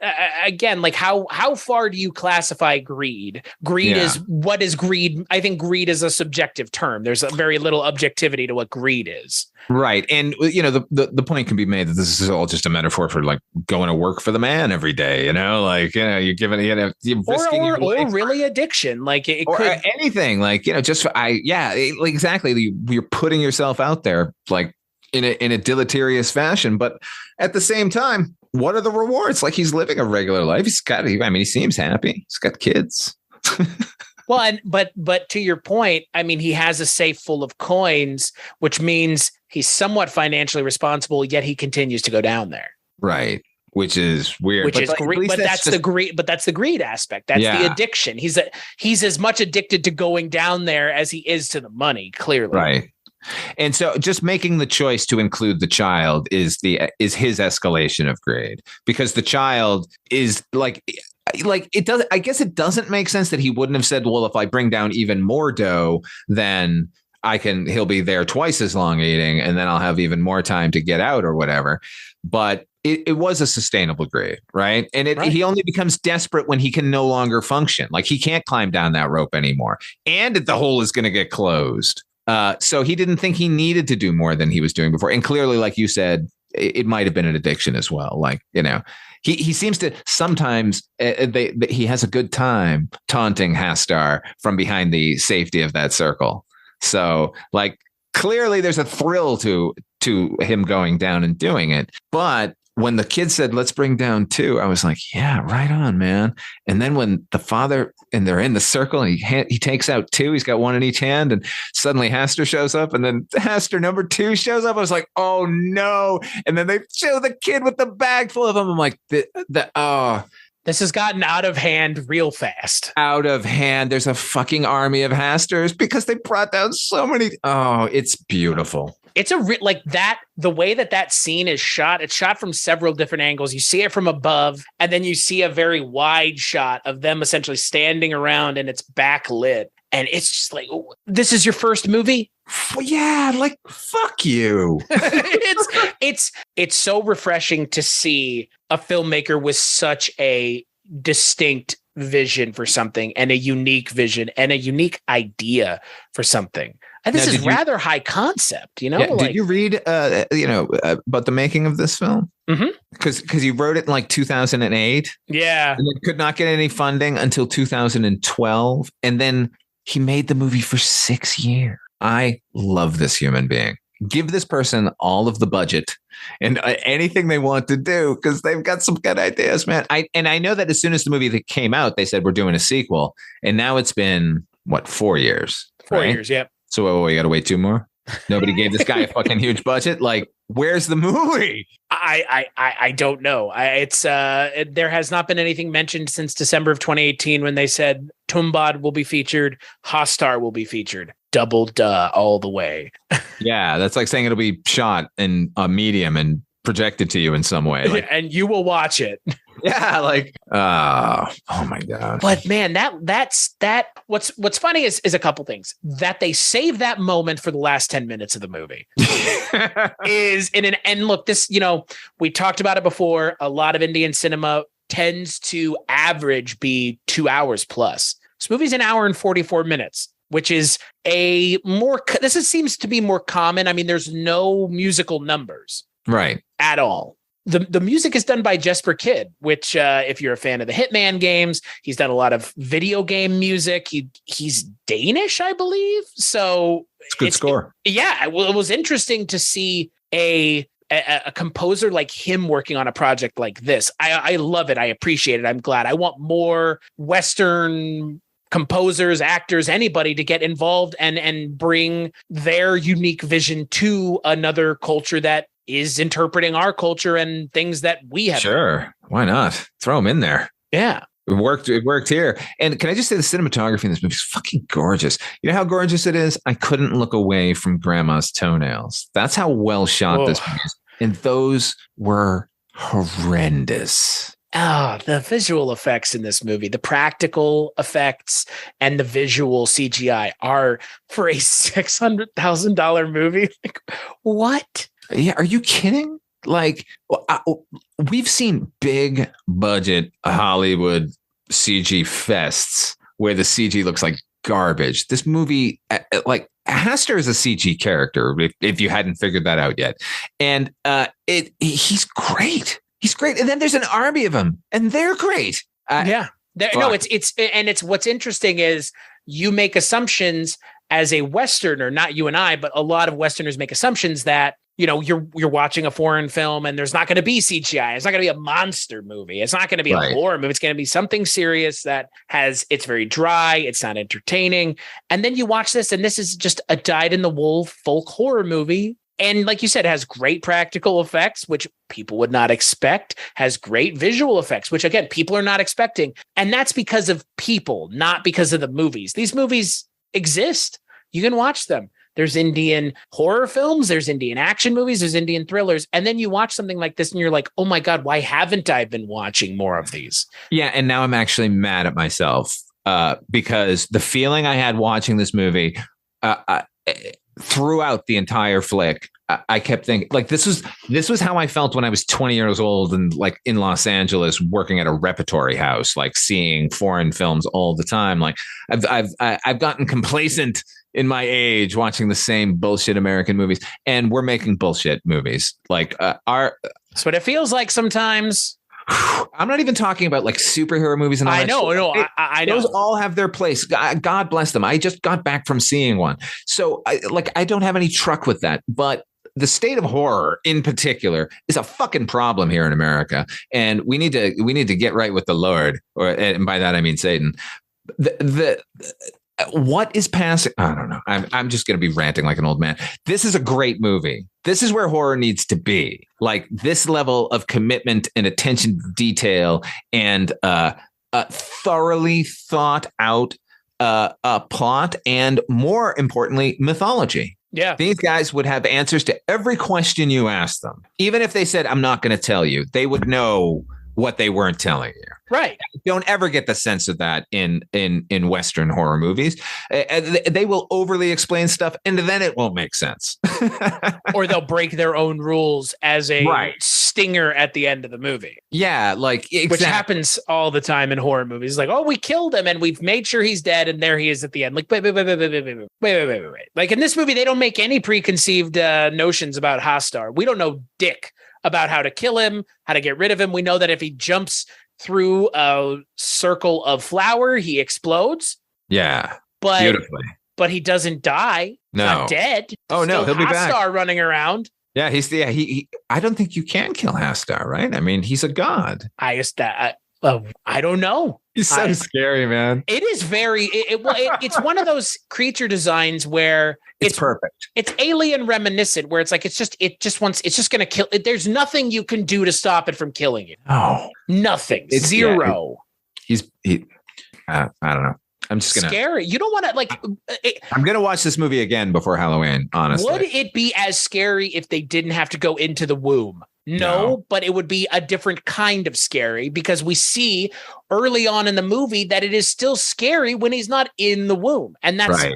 again, like how far do you classify greed? Greed is what is greed? I think greed is a subjective term. There's a very little objectivity to what greed is. Right. And, the point can be made that this is all just a metaphor for like going to work for the man every day, you're giving, you're risking or really addiction. Like it or could anything like, exactly. You're putting yourself out there like in a deleterious fashion. But at the same time, what are the rewards? Like he's living a regular life. He seems happy. He's got kids. Well, but to your point, I mean, he has a safe full of coins, which means he's somewhat financially responsible, yet he continues to go down there. Right. Which is weird. Which is greed, but that's the greed. But that's the greed aspect. That's the addiction. He's as much addicted to going down there as he is to the money. Clearly, right. And so, just making the choice to include the child is his escalation of greed, because the child is like it does. I guess it doesn't make sense that he wouldn't have said, well, if I bring down even more dough, then he'll be there twice as long eating, and then I'll have even more time to get out or whatever. But it was a sustainable grade, right? And he only becomes desperate when he can no longer function. Like he can't climb down that rope anymore, and the hole is going to get closed. So he didn't think he needed to do more than he was doing before. And clearly, like you said, it might have been an addiction as well. Like, he seems to sometimes he has a good time taunting Hastar from behind the safety of that circle. So like clearly there's a thrill to him going down and doing it. But when the kid said, let's bring down 2, I was like, yeah, right on, man. And then when the father and they're in the circle and he takes out 2, he's got 1 in each hand, and suddenly Hastar shows up, and then Hastar number 2 shows up. I was like, oh no. And then they show the kid with the bag full of them. I'm like, this has gotten out of hand real fast. Out of hand. There's a fucking army of Hastars because they brought down so many. Oh, it's beautiful. It's the way that scene is shot. It's shot from several different angles. You see it from above, and then you see a very wide shot of them essentially standing around, and it's backlit. And it's just like, this is your first movie? Well, yeah, like fuck you. It's so refreshing to see a filmmaker with such a distinct vision for something, and a unique vision and a unique idea for something. And this is rather high concept, Yeah, did you read, about the making of this film? Mm-hmm. Because he wrote it in like 2008. Yeah. And it could not get any funding until 2012. And then he made the movie for 6 years. I love this human being. Give this person all of the budget and anything they want to do, because they've got some good ideas, man. I know that as soon as the movie that came out, they said we're doing a sequel. And now it's been, 4 years? 4 years, yep. So you got to wait 2 more? Nobody gave this guy a fucking huge budget? Like, where's the movie? I don't know. There has not been anything mentioned since December of 2018 when they said Tumbbad will be featured, Hastar will be featured. Double duh all the way. Yeah, that's like saying it'll be shot in a medium and projected to you in some way. Like, and you will watch it. Yeah, like oh my god. But man, that's what's funny is a couple things. That they save that moment for the last 10 minutes of the movie. And look, this, we talked about it before. A lot of Indian cinema tends to average be 2 hours plus. This movie's an hour and 44 minutes, which is seems to be more common. I mean, there's no musical numbers. Right. At all. The music is done by Jesper Kyd, which if you're a fan of the Hitman games, he's done a lot of video game music. He's Danish, I believe. So it's a good score. It was interesting to see a composer like him working on a project like this. I love it. I appreciate it. I'm glad. I want more Western composers, actors, anybody to get involved and bring their unique vision to another culture that is interpreting our culture and things that we have. Sure. Why not? Throw them in there. Yeah. It worked here. And can I just say the cinematography in this movie is fucking gorgeous. You know how gorgeous it is? I couldn't look away from Grandma's toenails. That's how well shot this movie is. And those were horrendous. Oh, the visual effects in this movie, the practical effects and the visual CGI are for a $600,000 movie. Like, what? Yeah. Are you kidding? Like, we've seen big budget Hollywood CG fests where the CG looks like garbage. This movie, like, Hastur is a CG character, if you hadn't figured that out yet. And he's great. He's great. And then there's an army of them, and they're great. Yeah. It's what's interesting is you make assumptions as a Westerner, not you and I, but a lot of Westerners make assumptions that, you know, you're watching a foreign film and there's not going to be CGI. It's not going to be a monster movie. It's not going to be a horror movie. It's going to be something serious that it's very dry. It's not entertaining. And then you watch this and this is just a dyed-in-the-wool folk horror movie. And like you said, it has great practical effects, which people would not expect, has great visual effects, which again, people are not expecting. And that's because of people, not because of the movies. These movies exist. You can watch them. There's Indian horror films, there's Indian action movies, there's Indian thrillers. And then you watch something like this and you're like, oh my God, why haven't I been watching more of these? Yeah. And now I'm actually mad at myself because the feeling I had watching this movie throughout the entire flick, I kept thinking, like, this was how I felt when I was 20 years old and like in Los Angeles working at a repertory house, like seeing foreign films all the time. Like I've gotten complacent in my age watching the same bullshit American movies, and we're making bullshit movies. Like that's what it feels like sometimes. I'm not even talking about like superhero movies and all I know. I know. Those all have their place. God bless them. I just got back from seeing one. So I don't have any truck with that, but the state of horror in particular is a fucking problem here in America. And we need to get right with the Lord, and by that, I mean Satan. What is passing? I don't know. I'm just going to be ranting like an old man. This is a great movie. This is where horror needs to be. Like this level of commitment and attention to detail and thoroughly thought out plot and, more importantly, mythology. Yeah. These guys would have answers to every question you asked them. Even if they said, I'm not going to tell you, they would know what they weren't telling you. Right. Don't ever get the sense of that in Western horror movies. They will overly explain stuff and then it won't make sense. Or they'll break their own rules as a stinger at the end of the movie. Yeah, like exactly. Which happens all the time in horror movies. Like, oh, we killed him and we've made sure he's dead, and there he is at the end. Like, wait. Like in this movie, they don't make any preconceived notions about Hastur. We don't know dick about how to kill him, how to get rid of him. We know that if he jumps through a circle of flour, he explodes. Yeah, but beautifully. But he doesn't die. No, he's not dead. Oh no, he'll be back. Hastur running around. Yeah, he I don't think you can kill Hastur, right? I mean, he's a god. I don't know. He's so scary, man. It is very. It's one of those creature designs where it's perfect. It's alien reminiscent, where it's like it's just going to kill. There's nothing you can do to stop it from killing you. Oh, nothing. It's zero. I don't know. I'm just gonna scary. You don't want to like. I'm gonna watch this movie again before Halloween. Honestly, would it be as scary if they didn't have to go into the womb? No, but it would be a different kind of scary, because we see early on in the movie that it is still scary when he's not in the womb. And that's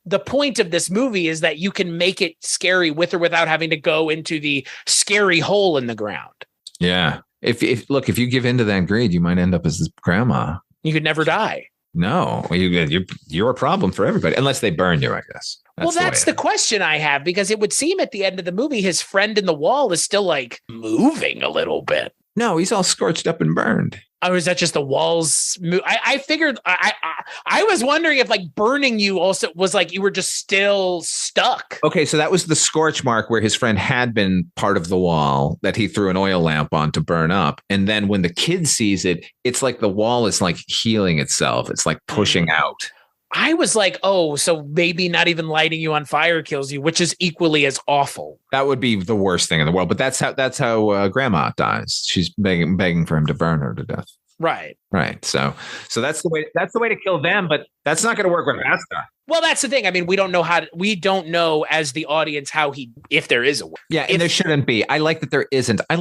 the point of this movie, is that you can make it scary with or without having to go into the scary hole in the ground. Yeah. If you give in to that greed, you might end up as this grandma. You could never die. No, you're a problem for everybody, unless they burn you, I guess. That's the question I have, because it would seem at the end of the movie, his friend in the wall is still like moving a little bit. No, he's all scorched up and burned. Or is that just the walls? I figured I was wondering if like burning you also was like you were just still stuck. Okay, so that was the scorch mark where his friend had been part of the wall that he threw an oil lamp on to burn up. And then when the kid sees it, it's like the wall is like healing itself. It's like pushing out. I was like, oh, so maybe not even lighting you on fire kills you, which is equally as awful. That would be the worst thing in the world. But that's how Grandma dies. She's begging for him to burn her to death. Right. Right. So that's the way to kill them. But that's not going to work with Asta. Well, that's the thing. I mean, we don't know as the audience if there is a way. Yeah, and there shouldn't be. I like that there isn't. I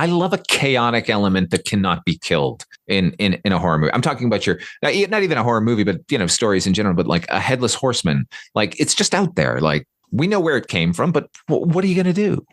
love a chaotic element that cannot be killed in a horror movie. I'm talking about not even a horror movie, but stories in general. But like a headless horseman, like it's just out there. Like we know where it came from, but what are you going to do?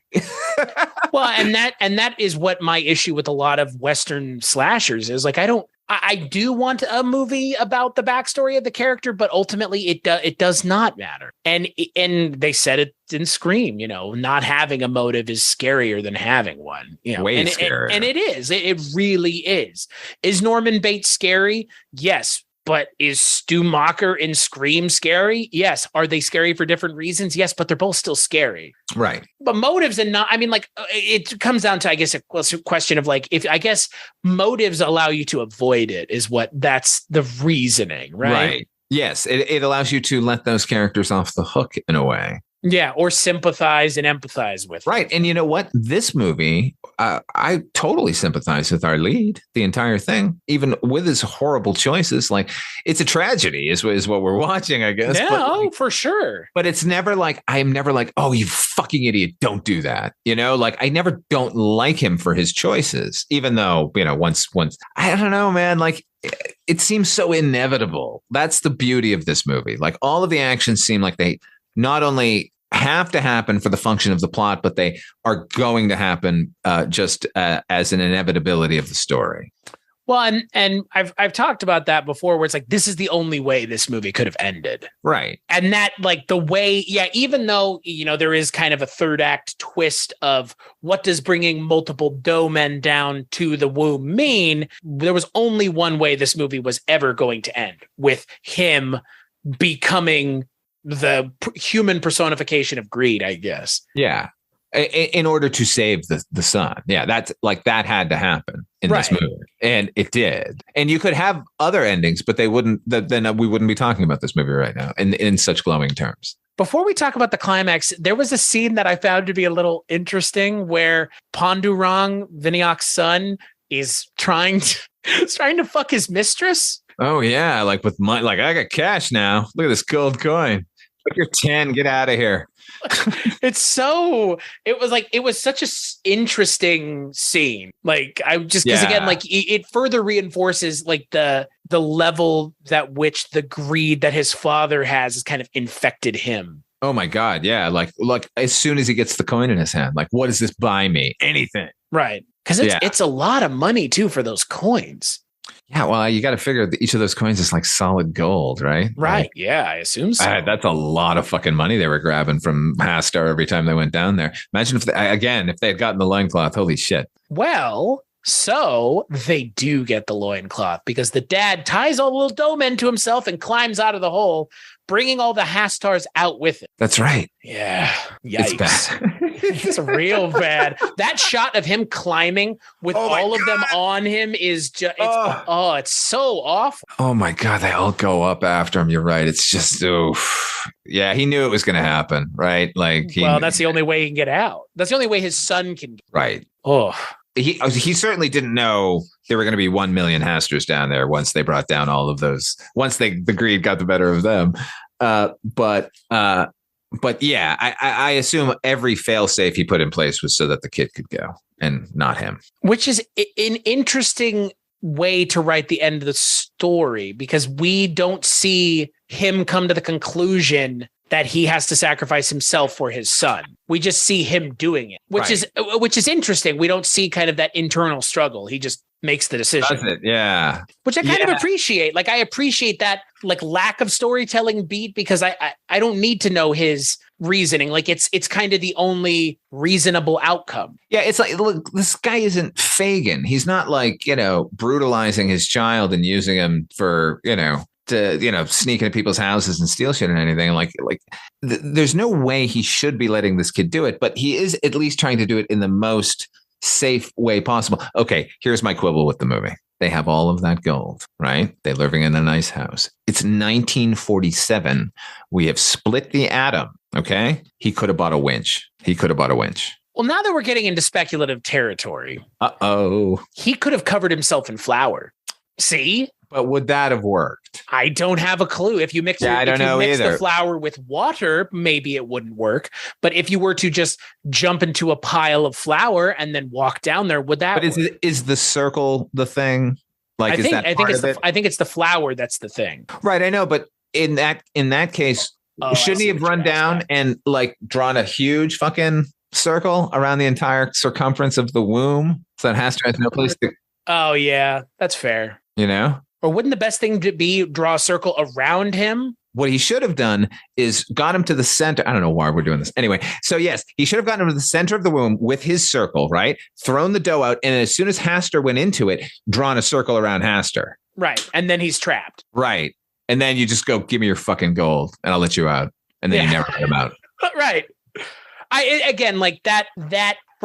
Well, and that is what my issue with a lot of Western slashers is. Like, I do want a movie about the backstory of the character, but ultimately it does not matter. And they said it in Scream, not having a motive is scarier than having one. Way scarier. And it is. It really is. Is Norman Bates scary? Yes. But is Stu Macher in Scream scary? Yes. Are they scary for different reasons? Yes, but they're both still scary. Right. But motives it comes down to, I guess, a question of like, if I guess motives allow you to avoid it that's the reasoning, right? Right. Yes. It allows you to let those characters off the hook in a way. Yeah, or sympathize and empathize with. Right. And you know what? This movie, I totally sympathize with our lead, the entire thing, even with his horrible choices. Like, it's a tragedy is what we're watching, I guess. Yeah, for sure. But it's never like, I'm never like, oh, you fucking idiot, don't do that. Like I never don't like him for his choices, even though, once, I don't know, man, like it seems so inevitable. That's the beauty of this movie. Like all of the actions seem like they not only have to happen for the function of the plot, but they are going to happen just as an inevitability of the story. Well, and I've talked about that before, where it's like, this is the only way this movie could have ended. Right. And that like the way, even though, there is kind of a third act twist of what does bringing multiple dough men down to the womb mean, there was only one way this movie was ever going to end, with him becoming the human personification of greed, I guess. Yeah. In order to save the son. Yeah. That's like, that had to happen in this movie. And it did. And you could have other endings, but they wouldn't, then we wouldn't be talking about this movie right now in such glowing terms. Before we talk about the climax, there was a scene that I found to be a little interesting where Pandurang, Vinayak's son, is trying to fuck his mistress. Oh yeah. Like with I got cash now. Look at this gold coin. Put your 10, get out of here. It was such a interesting scene. Like because again, like it further reinforces like the level at which the greed that his father has kind of infected him. Oh my God. Yeah. Like as soon as he gets the coin in his hand, like, what does this buy me? Anything. Right. Because it's a lot of money too for those coins. Yeah, well, you got to figure that each of those coins is like solid gold, right? Right. Yeah, I assume so. That's a lot of fucking money they were grabbing from Hastar every time they went down there. Imagine if they had gotten the loincloth. Holy shit. Well, so they do get the loincloth because the dad ties all the little dough men to himself and climbs out of the hole, bringing all the Hastars out with it. That's right. Yeah. Yikes. It's bad. It's real bad. That shot of him climbing with all of them on him is just, it's so awful. Oh my God. They all go up after him. You're right. It's just, yeah, he knew it was going to happen, right? Like, that's the only way he can get out. That's the only way his son can get out. Right. Oh, he certainly didn't know there were going to be 1 million Hastars down there once they brought down all of those, once the greed got the better of them. But yeah, I assume every failsafe he put in place was so that the kid could go and not him. Which is an interesting way to write the end of the story, because we don't see him come to the conclusion that he has to sacrifice himself for his son. We just see him doing it, which is interesting. We don't see kind of that internal struggle. He just makes the decision. Does it? Yeah. Which I kind of appreciate. Like, I appreciate that like lack of storytelling beat, because I don't need to know his reasoning. Like it's kind of the only reasonable outcome. Yeah, it's like, look, this guy isn't Fagin. He's not like, brutalizing his child and using him for, to sneak into people's houses and steal shit or anything. There's no way he should be letting this kid do it, but he is at least trying to do it in the most safe way possible. Okay, here's my quibble with the movie. They have all of that gold, right? They're living in a nice house. It's 1947. We have split the atom. Okay, he could have bought a winch. Well, now that we're getting into speculative territory, he could have covered himself in flour. See? But would that have worked? I don't have a clue. If you mix, the flour with water, maybe it wouldn't work. But if you were to just jump into a pile of flour and then walk down there, would that? But is the circle the thing? Like, I think it's the flour that's the thing. Right, I know. But in that case, shouldn't he have run down and like drawn a huge fucking circle around the entire circumference of the womb so that Hastur has no place to? Oh yeah, that's fair. Or wouldn't the best thing to be draw a circle around him? What he should have done is got him to the center. I don't know why we're doing this. Anyway, so yes, he should have gotten him to the center of the womb with his circle, right? Thrown the dough out. And as soon as Hastur went into it, drawn a circle around Hastur. Right. And then he's trapped. Right. And then you just go, give me your fucking gold and I'll let you out. And then you never let him out. Right.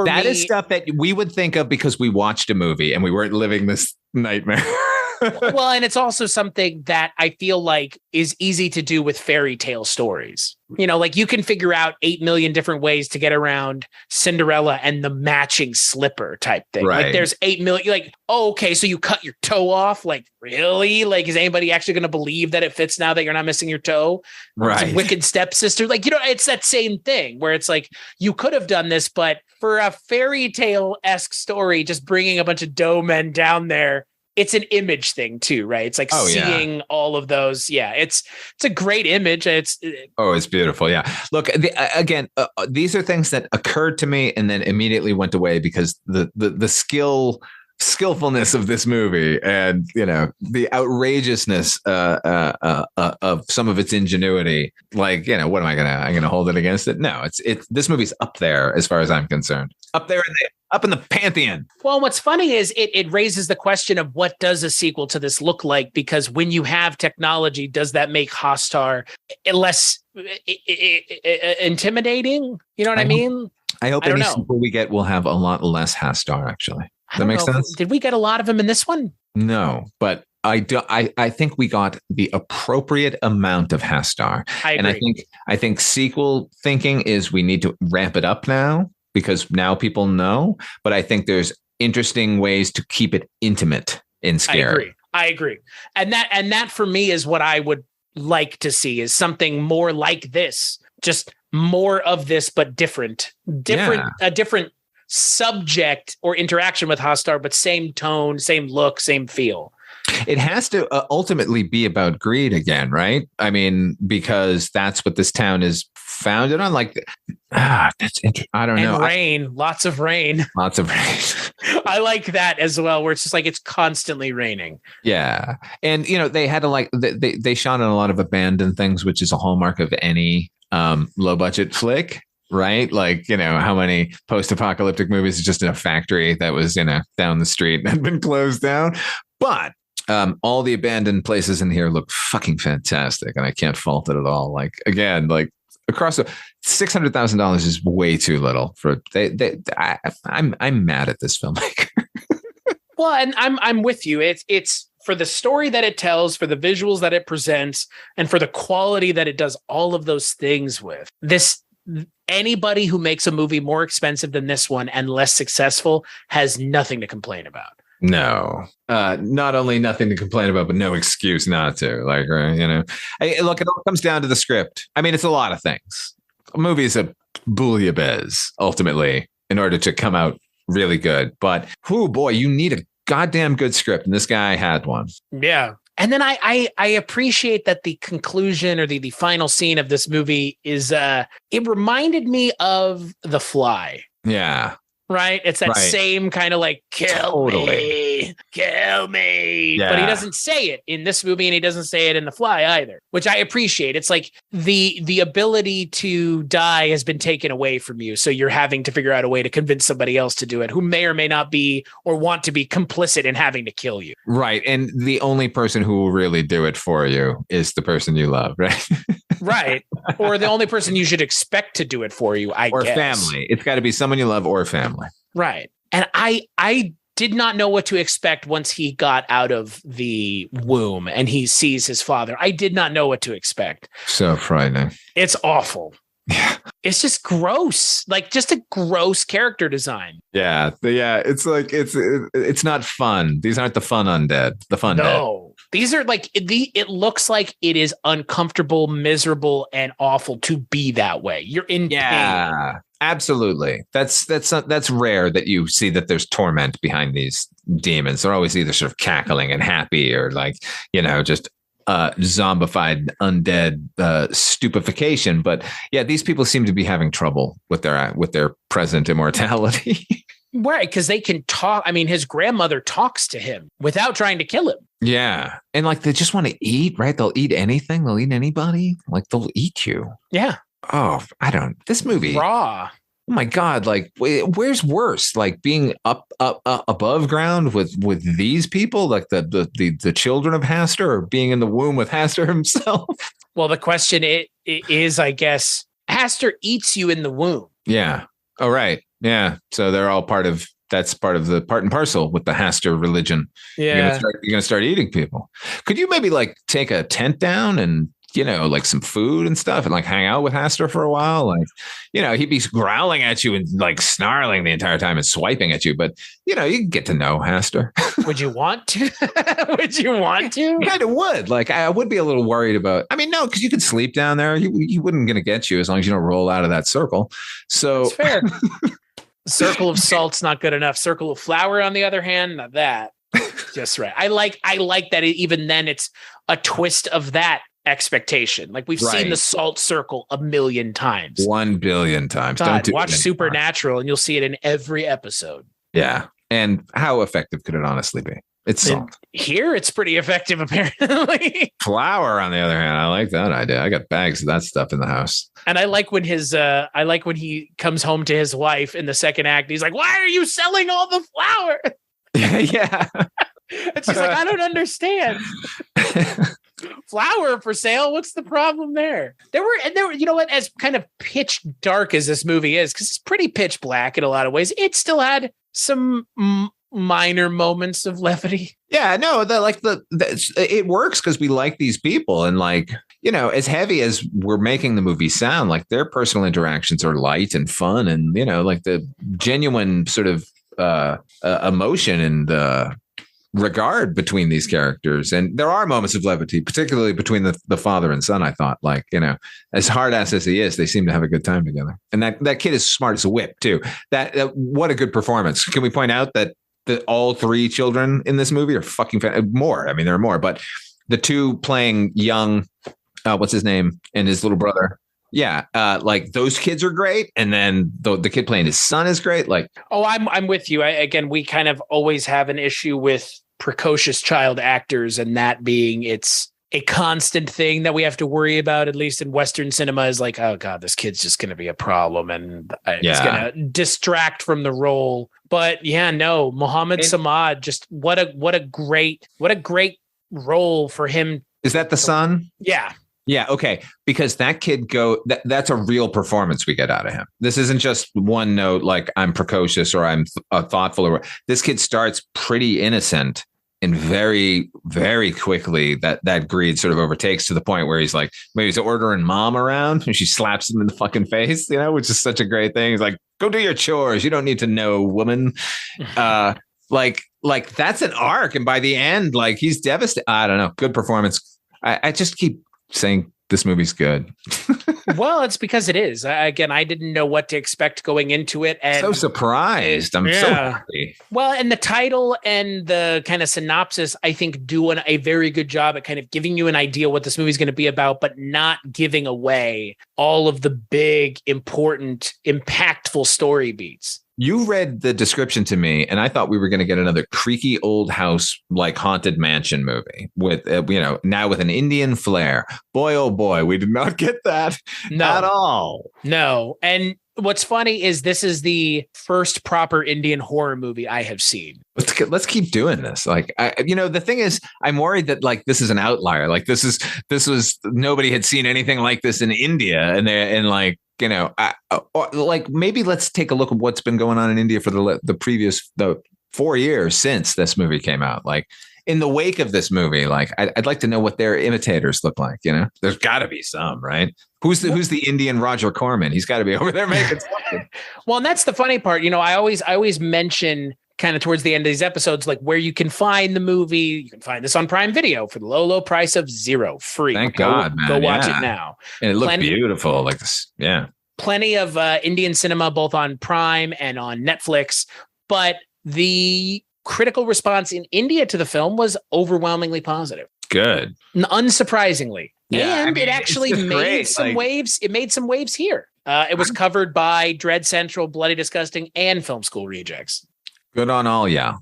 That is stuff that we would think of because we watched a movie and we weren't living this nightmare. Well, and it's also something that I feel like is easy to do with fairy tale stories. Like you can figure out 8 million different ways to get around Cinderella and the matching slipper type thing. Right. Like there's 8 million, like, oh, okay, so you cut your toe off. Like, really? Like, is anybody actually going to believe that it fits now that you're not missing your toe? Right. Wicked stepsister. Like, it's that same thing where it's like, you could have done this, but for a fairy tale-esque story, just bringing a bunch of dough men down there, it's an image thing too, right? It's like seeing all of those. Yeah, it's a great image. It's beautiful. Yeah. Look, these are things that occurred to me and then immediately went away because the skillfulness of this movie and the outrageousness of some of its ingenuity. Like, what am I gonna hold it against it? No, it's this movie's up there as far as I'm concerned. Up there up in the pantheon. Well, what's funny is it raises the question of what does a sequel to this look like? Because when you have technology, does that make Hastur less intimidating? You know what I mean? I hope any sequel we get will have a lot less Hastur, actually. Does that make sense? Did we get a lot of them in this one? No, but I think we got the appropriate amount of Hastur. And I think sequel thinking is we need to ramp it up now because now people know. But I think there's interesting ways to keep it intimate and scary. I agree. And that for me is what I would like to see is something more like this, just more of this, but different, a different subject or interaction with Hastur, but same tone, same look, same feel. It has to ultimately be about greed again, right? I mean, because that's what this town is founded on. Like, that's interesting. I don't know. Rain, lots of rain. Lots of rain. I like that as well, where it's just like it's constantly raining. Yeah, and they had to they shot on a lot of abandoned things, which is a hallmark of any low budget flick. Right? Like, how many post-apocalyptic movies is just in a factory that was, down the street and had been closed down. But all the abandoned places in here look fucking fantastic. And I can't fault it at all. Like, again, like across the $600,000 is way too little for I'm mad at this filmmaker. Well, and I'm with you. It's for the story that it tells, for the visuals that it presents, and for the quality that it does all of those things with. Anybody who makes a movie more expensive than this one and less successful has nothing to complain about. No, not only nothing to complain about, but no excuse not to. Like, look, it all comes down to the script. I mean, it's a lot of things. A movie is a bouillabaisse ultimately in order to come out really good. But, oh boy, you need a goddamn good script. And this guy had one. Yeah. And then I appreciate that the conclusion or the final scene of this movie is it reminded me of The Fly. Yeah. Right? It's that same kind of like kill me. kill me. Yeah. But he doesn't say it in this movie, and he doesn't say it in The Fly either, which I appreciate. It's like the ability to die has been taken away from you, so you're having to figure out a way to convince somebody else to do it who may or may not be or want to be complicit in having to kill you. Right. And the only person who will really do it for you is the person you love, right? Right. Or the only person you should expect to do it for you, I or guess. Family. It's got to be someone you love or family. Right. And I did not know what to expect once he got out of the womb and he sees his father. I did not know what to expect. So frightening. It's awful. Yeah. It's just gross. Like just a gross character design. Yeah. Yeah. It's like it's not fun. These aren't the fun undead. The fun dead. No. These are like it looks like it is uncomfortable, miserable, and awful to be that way. You're in pain. Absolutely. That's rare that you see that there's torment behind these demons. They're always either sort of cackling and happy or like, just zombified undead stupefaction. But yeah, these people seem to be having trouble with their present immortality. Right, because they can talk. I mean, his grandmother talks to him without trying to kill him. Yeah. And like they just want to eat, right? They'll eat anything. They'll eat anybody. Like they'll eat you. Yeah. Oh, this movie. Raw. Oh my God. Like where's worse? Like being up above ground with these people, like the children of Hastur, or being in the womb with Hastur himself? Well, the question is, I guess, Hastur eats you in the womb. Yeah. Oh, right. Yeah. So they're all that's part of the part and parcel with the Hastur religion. Yeah. You're going to start eating people. Could you maybe like take a tent down and, like some food and stuff and like hang out with Hastur for a while? Like, he'd be growling at you and like snarling the entire time and swiping at you. But, you can get to know Hastur. Would you want to? Would you want to? Kind of would. Like, I would be a little worried about, no, because you could sleep down there. He wouldn't going to get you as long as you don't roll out of that circle. So that's fair. Circle of salt's not good enough. Circle of flour, on the other hand, not that. Just right. I like that even then it's a twist of that expectation. Like we've seen the salt circle a million times. 1 billion times. God, watch Supernatural and you'll see it in every episode. Yeah. And how effective could it honestly be? It's salt. Here it's pretty effective, apparently. Flour, on the other hand, I like that idea. I got bags of that stuff in the house. And I like when he comes home to his wife in the second act. He's like, "Why are you selling all the flour?" Yeah. And she's like, "I don't understand." Flour for sale? What's the problem there? There were, you know what? As kind of pitch dark as this movie is, because it's pretty pitch black in a lot of ways, it still had some minor moments of levity. Yeah, no, it works because we like these people, and like, as heavy as we're making the movie sound, like their personal interactions are light and fun, and like the genuine sort of emotion and regard between these characters. And there are moments of levity, particularly between the father and son. I thought, like, as hard ass as he is, they seem to have a good time together. And that kid is smart as a whip too. That what a good performance. Can we point out that all three children in this movie are fucking more? I mean, there are more, but the two playing young, what's his name, and his little brother. Yeah, like those kids are great, and then the kid playing his son is great. Like, oh, I'm with you. Again, we kind of always have an issue with precocious child actors, and that being it's a constant thing that we have to worry about, at least in Western cinema, is like, oh God, this kid's just going to be a problem, and it's going to distract from the role. But yeah, no, Muhammad Samad, just what a great role for him. Is that the son? Yeah. Yeah. Okay. Because that kid that's a real performance we get out of him. This isn't just one note, like I'm precocious or I'm thoughtful. This kid starts pretty innocent, and very, very quickly that greed sort of overtakes to the point where he's like, maybe he's ordering mom around and she slaps him in the fucking face, which is such a great thing. He's like, go do your chores. You don't need to know, woman. Like that's an arc. And by the end, like he's devastated. I don't know. Good performance. I just keep saying this movie's good. Well, it's because it is. Again, I didn't know what to expect going into it. And so surprised. I'm so happy. Well, and the title and the kind of synopsis, I think, do a very good job at kind of giving you an idea what this movie's going to be about, but not giving away all of the big, important, impactful story beats. You read the description to me, and I thought we were going to get another creaky old house, like haunted mansion movie with, now with an Indian flair. Boy, oh boy, we did not get that at all. No. And what's funny is this is the first proper Indian horror movie I have seen. Let's keep doing this. Like, the thing is, I'm worried that like this is an outlier. Like this was nobody had seen anything like this in India, like maybe let's take a look at what's been going on in India for the previous 4 years since this movie came out. Like in the wake of this movie, like I'd like to know what their imitators look like. There's got to be some, right? Who's the Indian Roger Corman? He's got to be over there making something. Well, and that's the funny part. I always mention kind of towards the end of these episodes, like where you can find the movie. You can find this on Prime Video for the low price of $0 free. Thank God, man. Go watch it now. And it looked beautiful like this. Yeah. Plenty of Indian cinema, both on Prime and on Netflix. But the critical response in India to the film was overwhelmingly positive. Good. Unsurprisingly. Yeah, and it actually made some waves. It made some waves here. It was covered by Dread Central, Bloody Disgusting, and Film School Rejects. Good on all, yeah.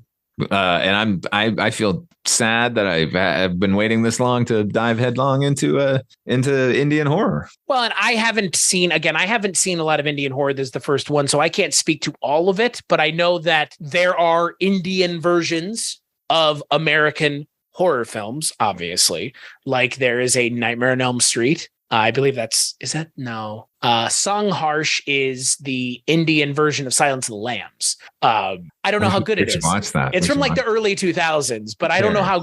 And I feel sad that I've been waiting this long to dive headlong into Indian horror. Well, and I haven't seen a lot of Indian horror. This is the first one, so I can't speak to all of it, but I know that there are Indian versions of American horror films, obviously. Like there is a Nightmare on Elm Street. I believe Sangharsh is the Indian version of Silence of the Lambs. I don't know how good it is. Watch that. It's from like the early 2000s, but I don't know how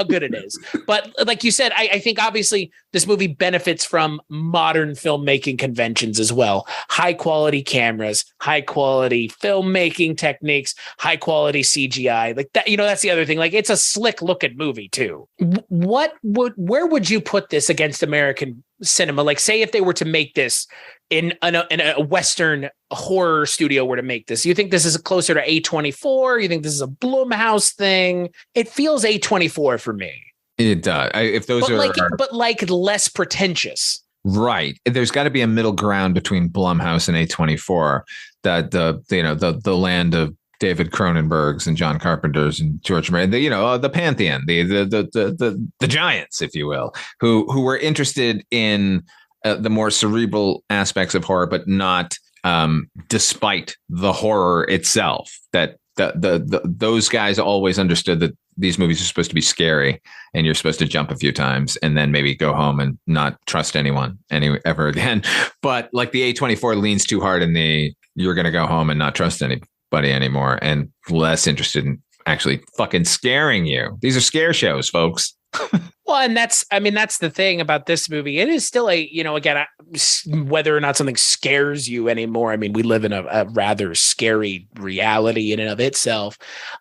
good it is. But like you said, I think obviously this movie benefits from modern filmmaking conventions as well. High quality cameras, high quality filmmaking techniques, high quality CGI. Like that, that's the other thing. Like it's a slick looking movie too. Where would you put this against American cinema? Like say if they were to make this in a Western horror studio were to make this, you think this is closer to A24? You think this is a Blumhouse thing? It feels A24 for me. It does. But less pretentious. Right. There's got to be a middle ground between Blumhouse and A24. That the land of David Cronenberg's and John Carpenter's and George Murray, the pantheon, the giants, if you will, who were interested in the more cerebral aspects of horror, but not despite the horror itself. That those guys always understood that these movies are supposed to be scary and you're supposed to jump a few times and then maybe go home and not trust anyone ever again. But like the A24 leans too hard in you're going to go home and not trust anybody anymore and less interested in actually fucking scaring you. These are scare shows, folks. Well, and that's the thing about this movie. It is still whether or not something scares you anymore. I mean, we live in a rather scary reality in and of itself.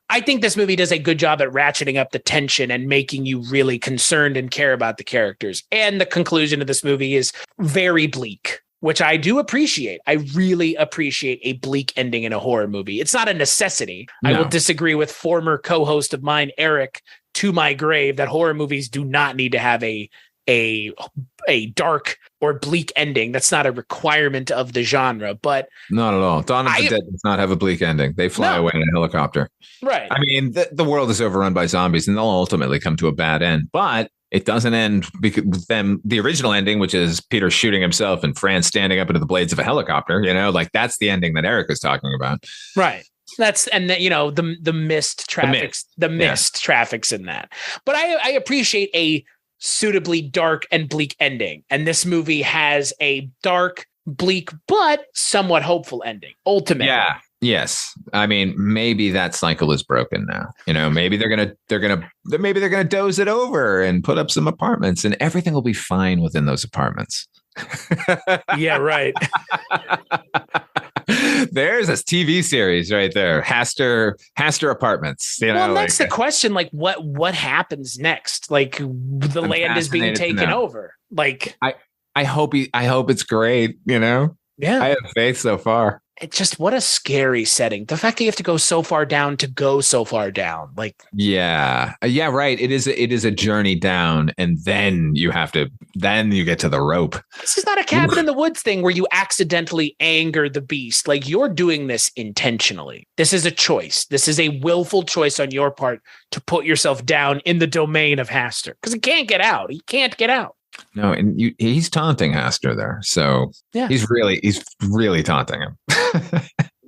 I think this movie does a good job at ratcheting up the tension and making you really concerned and care about the characters. And the conclusion of this movie is very bleak, which I do appreciate. I really appreciate a bleak ending in a horror movie. It's not a necessity. No. I will disagree with former co-host of mine, Eric, to my grave, that horror movies do not need to have a dark or bleak ending. That's not a requirement of the genre, but not at all. Dawn of the Dead does not have a bleak ending. They fly away in a helicopter. Right. I mean, the world is overrun by zombies and they'll ultimately come to a bad end, but it doesn't end because with them. The original ending, which is Peter shooting himself and Fran standing up into the blades of a helicopter, that's the ending that Eric is talking about. Right. The mist traffics, traffics in that. But I appreciate a suitably dark and bleak ending. And this movie has a dark, bleak, but somewhat hopeful ending. Ultimately. Yeah. Yes. I mean, maybe that cycle is broken now. Maybe they're gonna doze it over and put up some apartments and everything will be fine within those apartments. Yeah, right. There's a TV series right there. Haster Apartments. That's the question. Like, what happens next? Like, the land is being taken over. Like, I hope it's great. Yeah, I have faith so far. It's just what a scary setting. The fact that you have to go so far down to go so far down. Like, yeah, right. It is a journey down, and then you get to the rope. This is not a cabin in the woods thing where you accidentally anger the beast. Like, you're doing this intentionally. This is a choice. This is a willful choice on your part to put yourself down in the domain of Haster, because he can't get out. He can't get out. No, and he's taunting Haster there. So yeah, he's really taunting him.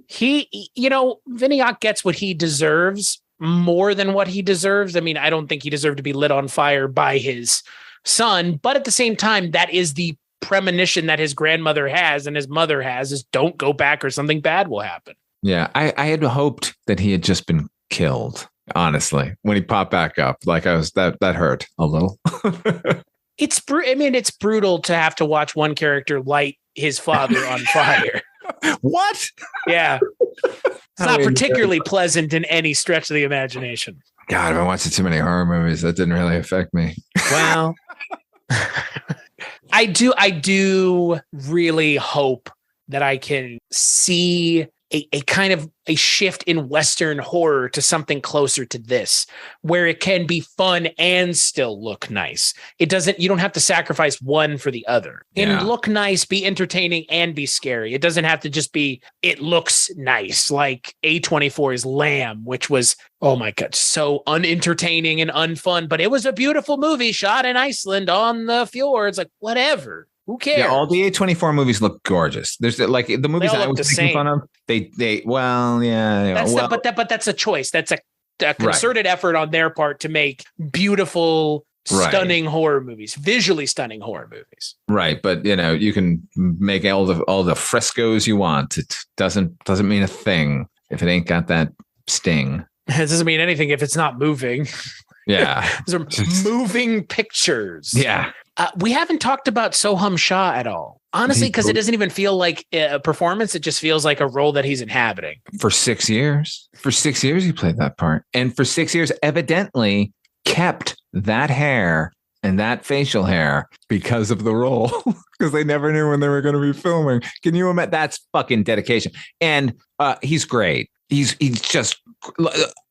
Vinayak gets what he deserves more than what he deserves. I mean, I don't think he deserved to be lit on fire by his son, but at the same time, that is the premonition that his grandmother has and his mother has, is don't go back or something bad will happen. Yeah, I had hoped that he had just been killed, honestly, when he popped back up. Like, that hurt a little. It's brutal to have to watch one character light his father on fire. What? Yeah. It's not particularly pleasant in any stretch of the imagination. God, I've been watching too many horror movies. That didn't really affect me. Well, I do really hope that I can see a kind of a shift in Western horror to something closer to this, where it can be fun and still look nice. You don't have to sacrifice one for the other. And look nice, be entertaining, and be scary. It doesn't have to just be, it looks nice, like A24's Lamb, which was, oh my God, so unentertaining and unfun, but it was a beautiful movie shot in Iceland on the fjords, like whatever. Who cares? Yeah, all the A24 movies look gorgeous. There's like the movies I was making fun of. But that's a choice. That's a concerted effort on their part to make beautiful, stunning horror movies, visually stunning horror movies. Right, but you can make all the frescoes you want. It doesn't mean a thing if it ain't got that sting. It doesn't mean anything if it's not moving. Yeah, those are moving pictures. Yeah. We haven't talked about Soham Shah at all, honestly, because it doesn't even feel like a performance. It just feels like a role that he's inhabiting. For 6 years. For 6 years, he played that part. And for 6 years, evidently kept that hair and that facial hair because of the role, because they never knew when they were going to be filming. Can you imagine? That's fucking dedication. And he's great. He's just,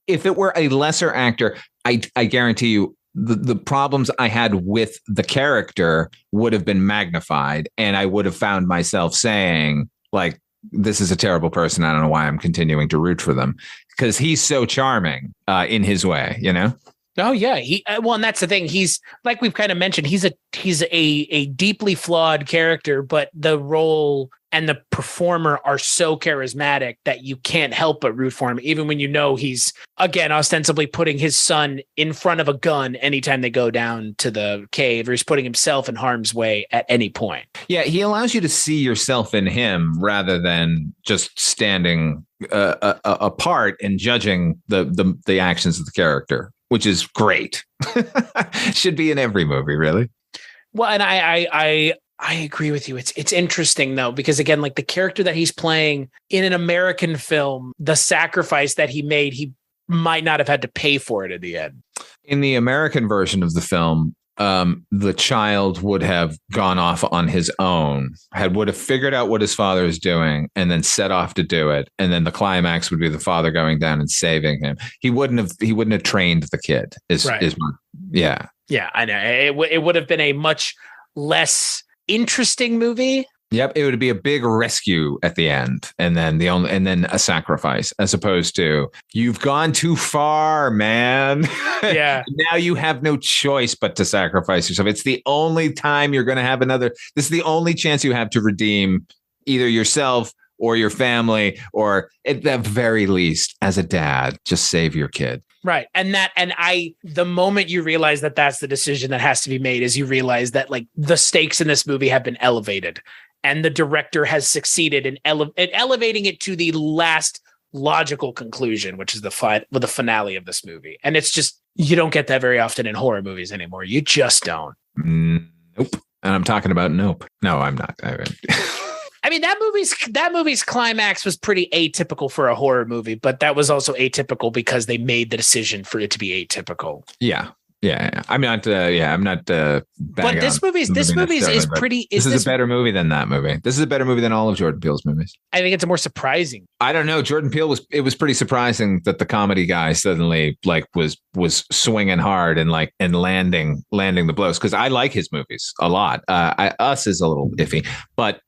if it were a lesser actor, I guarantee you, the problems I had with the character would have been magnified, and I would have found myself saying, like, this is a terrible person. I don't know why I'm continuing to root for them, because he's so charming in his way, Oh yeah, and that's the thing. He's, like we've kind of mentioned, he's a deeply flawed character, but the role and the performer are so charismatic that you can't help but root for him, even when he's, again, ostensibly putting his son in front of a gun anytime they go down to the cave, or he's putting himself in harm's way at any point. Yeah, he allows you to see yourself in him rather than just standing apart and judging the actions of the character, which is great. Should be in every movie, really. Well, and I agree with you. It's interesting, though, because, again, like the character that he's playing in an American film, the sacrifice that he made, he might not have had to pay for it at the end. In the American version of the film, the child would have gone off on his own, would have figured out what his father is doing, and then set off to do it. And then the climax would be the father going down and saving him. He wouldn't have trained the kid. Yeah, I know. It would have been a much less interesting movie. Yep, it would be a big rescue at the end, and then a sacrifice, as opposed to, you've gone too far, man. Yeah. Now you have no choice but to sacrifice yourself. It's the only time you're going to have this is the only chance you have to redeem either yourself or your family, or at the very least, as a dad, just save your kid. Right. The moment you realize that that's the decision that has to be made, is you realize that, like, the stakes in this movie have been elevated, and the director has succeeded in elevating it to the last logical conclusion, which is the finale of this movie. And it's just, you don't get that very often in horror movies anymore. You just don't. Nope. And I'm talking about Nope. No, I'm not. I mean, that movie's climax was pretty atypical for a horror movie, but that was also atypical because they made the decision for it to be atypical. Yeah. Yeah, I'm not. I'm not. But this movie's is pretty. This is a better movie than that movie. This is a better movie than all of Jordan Peele's movies. I think it's a more surprising. I don't know. Jordan Peele was pretty surprising that the comedy guy suddenly was swinging hard and landing the blows, because I like his movies a lot. Us is a little iffy, but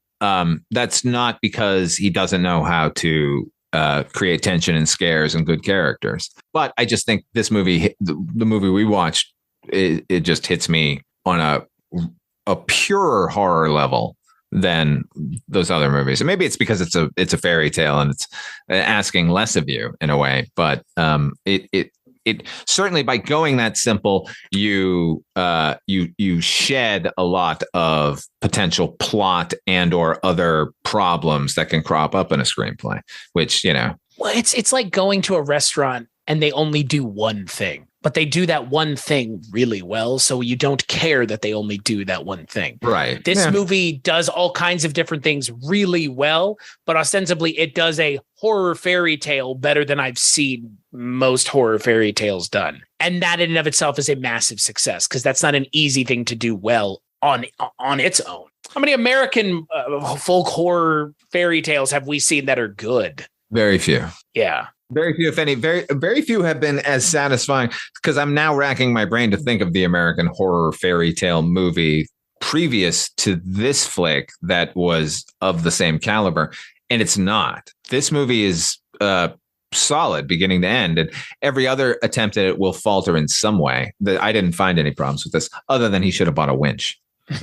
that's not because he doesn't know how to create tension and scares and good characters. But I just think this movie, the movie we watched, it just hits me on a purer horror level than those other movies. And maybe it's because it's a fairy tale and it's asking less of you in a way. But it certainly, by going that simple, you shed a lot of potential plot and or other problems that can crop up in a screenplay, which, well, it's like going to a restaurant and they only do one thing, but they do that one thing really well. So you don't care that they only do that one thing. Right. This movie does all kinds of different things really well, but ostensibly it does a horror fairy tale better than I've seen most horror fairy tales done. And that in and of itself is a massive success, because that's not an easy thing to do well on its own. How many American folk horror fairy tales have we seen that are good? Very few. Yeah. Very few, if any. Very few have been as satisfying, because I'm now racking my brain to think of the American horror fairy tale movie previous to this flick that was of the same caliber. And it's not. This movie is solid beginning to end, and every other attempt at it will falter in some way. I didn't find any problems with this, other than he should have bought a winch. I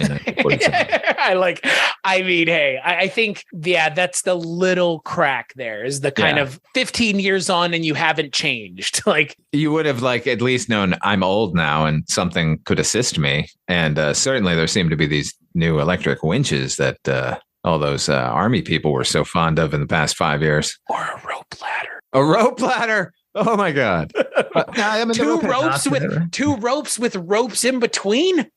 think, that's the little crack there, is the kind of 15 years on and you haven't changed. Like, you would have at least known I'm old now and something could assist me. And certainly there seem to be these new electric winches that all those army people were so fond of in the past 5 years. Or a rope ladder. A rope ladder. Oh my God. Two ropes with ropes in between.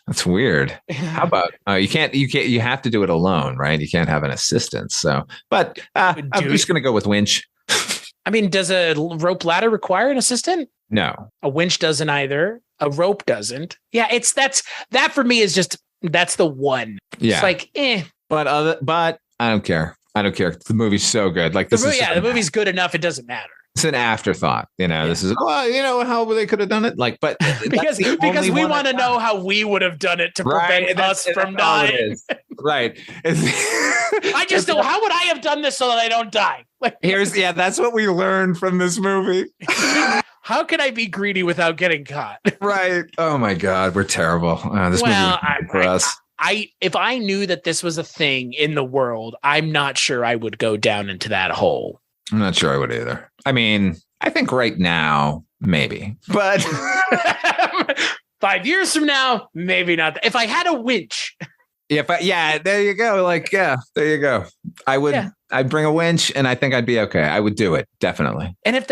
That's weird. How about you have to do it alone, right? You can't have an assistant. So, but I'm just going to go with winch. I mean, does a rope ladder require an assistant? No. A winch doesn't either. A rope doesn't. Yeah, that for me is just, that's the one. Yeah. It's like, But I don't care. The movie's so good. The movie's good enough. It doesn't matter. It's an afterthought, This is how they could have done it, but because we want to know how we would have done it to prevent us from dying. Right. I just know, how would I have done this so that I don't die? That's what we learned from this movie. How can I be greedy without getting caught? Right. Oh my God, we're terrible. This movie was for us. If I knew that this was a thing in the world, I'm not sure I would go down into that hole. I'm not sure I would either. I mean, I think right now, maybe, but 5 years from now, maybe not. If I had a winch. There you go. There you go. I'd bring a winch and I think I'd be okay. I would do it. Definitely. And if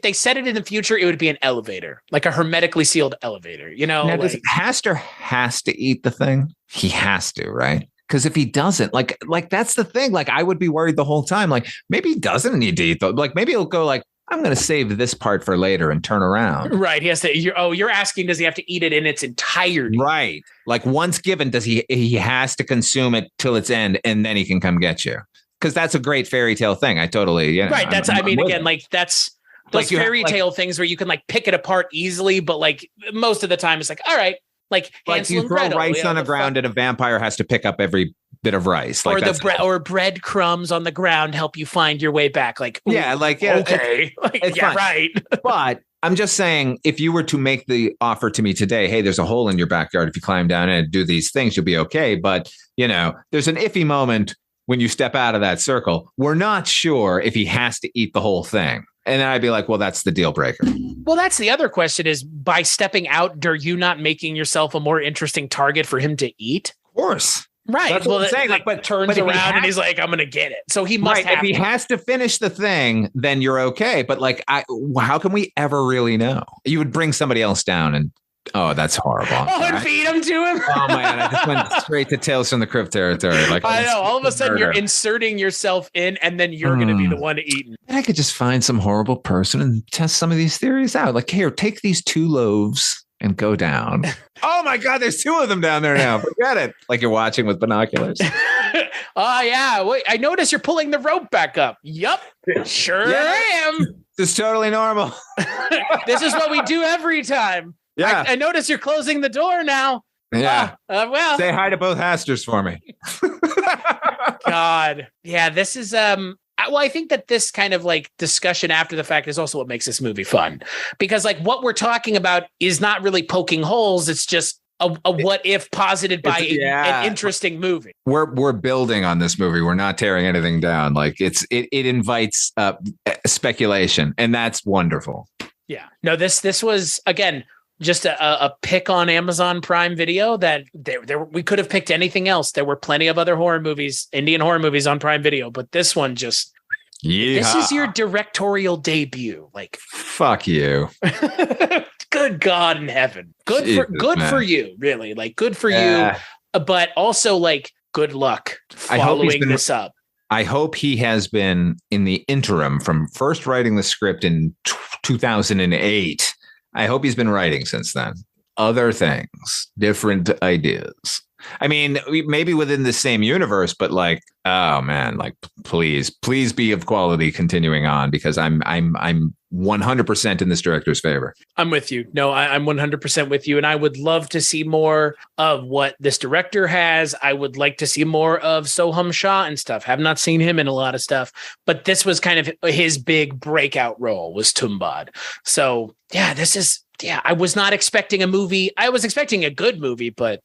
they said it in the future, it would be an elevator, like a hermetically sealed elevator, Now, does Haster has to eat the thing? He has to, right? Because if he doesn't, that's the thing. I would be worried the whole time. Maybe he doesn't need to eat maybe he'll go I'm going to save this part for later and turn around. Right. He has to. You're asking, does he have to eat it in its entirety? Right. Once given, does he has to consume it till its end, and then he can come get you? Because that's a great fairy tale thing. I totally. Right. That's. That's those fairy tale things where you can pick it apart easily, but most of the time it's all right. You throw rice on the ground and a vampire has to pick up every bit of rice. Or breadcrumbs on the ground help you find your way back. Okay. It's fine. Right. But I'm just saying, if you were to make the offer to me today, hey, there's a hole in your backyard. If you climb down and do these things, you'll be okay. But, there's an iffy moment when you step out of that circle. We're not sure if he has to eat the whole thing. And then I'd be like, well, that's the deal breaker. Well, that's the other question is, by stepping out, are you not making yourself a more interesting target for him to eat? Of course. Right. That's what I'm saying. But turns around and he's like, I'm going to get it. So he must have. If he has to finish the thing, then you're okay. But how can we ever really know? You would bring somebody else down and Oh, that's horrible. Oh, and feed them to him. Oh man, I just went straight to Tales from the Crypt territory. Like I know. All of a sudden, you're inserting yourself in, and then you're going to be the one eating. And I could just find some horrible person and test some of these theories out. Like, here, take these 2 loaves and go down. Oh my God, there's 2 of them down there now. Forget it. Like you're watching with binoculars. Oh yeah. Wait, I notice you're pulling the rope back up. Yup. Sure am. It's totally normal. This is what we do every time. Yeah. I notice you're closing the door now. Yeah. Well, say hi to both Hasters for me. God. Yeah. This is, well, I think that this kind of like discussion after the fact is also what makes this movie fun, because like what we're talking about is not really poking holes. It's just a what if posited by an interesting movie. We're building on this movie. We're not tearing anything down. Like it invites speculation, and that's wonderful. Yeah. No, this was again just a pick on Amazon Prime Video that we could have picked anything else. There were plenty of other horror movies, Indian horror movies on Prime Video, but this one just, this is your directorial debut. Like, fuck you. Good God in heaven. Good for you, really. Like, good for you. But also like, good luck following this up. I hope he has been in the interim from first writing the script in 2008. I hope he's been writing since then. Other things, different ideas. I mean, maybe within the same universe, but like, oh man, like please be of quality continuing on, because I'm 100% in this director's favor. I'm with you. No, I'm 100% with you. And I would love to see more of what this director has. I would like to see more of Soham Shah and stuff. Have not seen him in a lot of stuff, but this was kind of his big breakout role, was Tumbbad. So yeah, I was not expecting a movie. I was expecting a good movie, but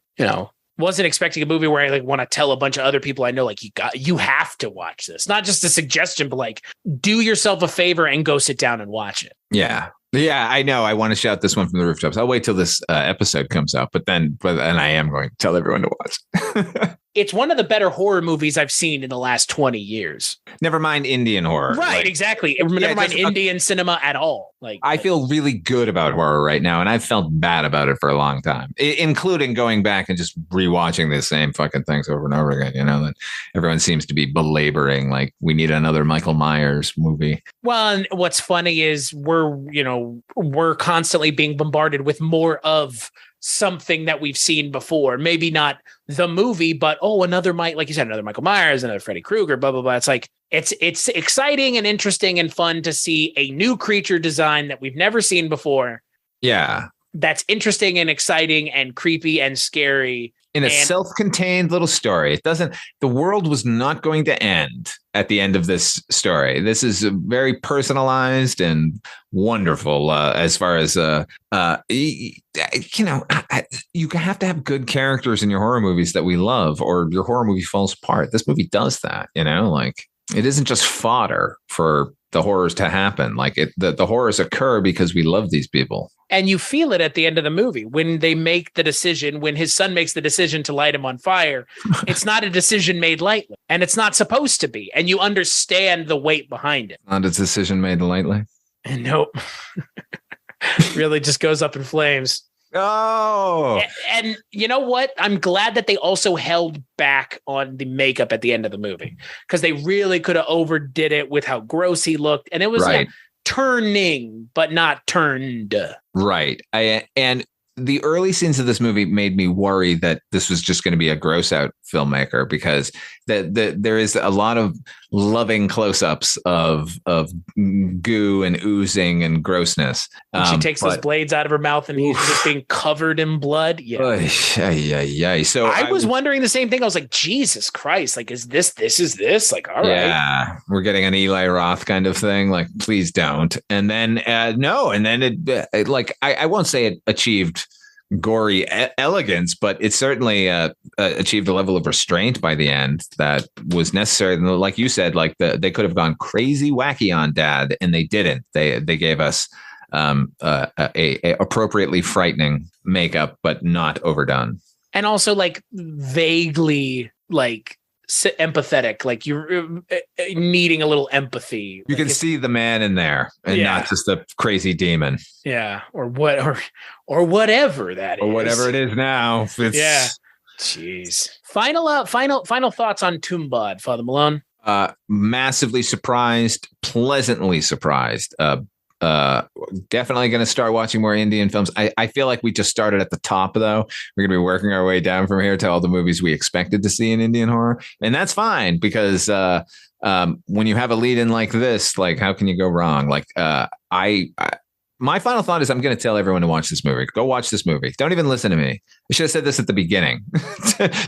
wasn't expecting a movie where I like want to tell a bunch of other people I know, like, you have to watch this. Not just a suggestion, but like, do yourself a favor and go sit down and watch it. Yeah. Yeah, I know. I want to shout this one from the rooftops. I'll wait till this episode comes out, but I am going to tell everyone to watch. It's one of the better horror movies I've seen in the last 20 years. Never mind Indian horror. Right, exactly. Never mind Indian cinema at all. Like, I feel really good about horror right now, and I've felt bad about it for a long time, including going back and just rewatching the same fucking things over and over again. That everyone seems to be belaboring, like we need another Michael Myers movie. Well, and what's funny is we're constantly being bombarded with more of something that we've seen before. Maybe not the movie, but another like you said, another Michael Myers, another Freddy Krueger, blah blah blah. It's like it's exciting and interesting and fun to see a new creature design that we've never seen before. Yeah, that's interesting and exciting and creepy and scary. In a self-contained little story. The world was not going to end at the end of this story. This is very personalized and wonderful as far as, you have to have good characters in your horror movies that we love, or your horror movie falls apart. This movie does that, like it isn't just fodder for the horrors to happen. Like the horrors occur because we love these people. And you feel it at the end of the movie when they make the decision, when his son makes the decision to light him on fire. It's not a decision made lightly, and it's not supposed to be. And you understand the weight behind it. Not a decision made lightly. And nope. Really just goes up in flames. Oh, and you know what? I'm glad that they also held back on the makeup at the end of the movie, because they really could have overdid it with how gross he looked. And it was right. Turning, but not turned. Right. And the early scenes of this movie made me worry that this was just going to be a gross out filmmaker, because there is a lot of loving close-ups of goo and oozing and grossness. She takes those blades out of her mouth and he's just being covered in blood. Yeah. So I was wondering the same thing. I was like, Jesus Christ, like, is this? Like, all right. Yeah, we're getting an Eli Roth kind of thing. Like, please don't. And then no. And then it like, I won't say it achieved gory elegance, but it certainly achieved a level of restraint by the end that was necessary. And like you said, like they could have gone crazy wacky on Dad, and they didn't. They gave us a appropriately frightening makeup, but not overdone. And also like vaguely like empathetic, like you're needing a little empathy. You can see the man in there and not just a crazy demon. Yeah. Or whatever that is. Or whatever it is now. Jeez. Final thoughts on Tumbbad, Father Malone. Massively surprised, pleasantly surprised. Definitely going to start watching more Indian films. I feel like we just started at the top, though. We're going to be working our way down from here to all the movies we expected to see in Indian horror. And that's fine, because when you have a lead in like this, like, how can you go wrong? Like, my final thought is I'm going to tell everyone to watch this movie. Go watch this movie. Don't even listen to me. I should have said this at the beginning.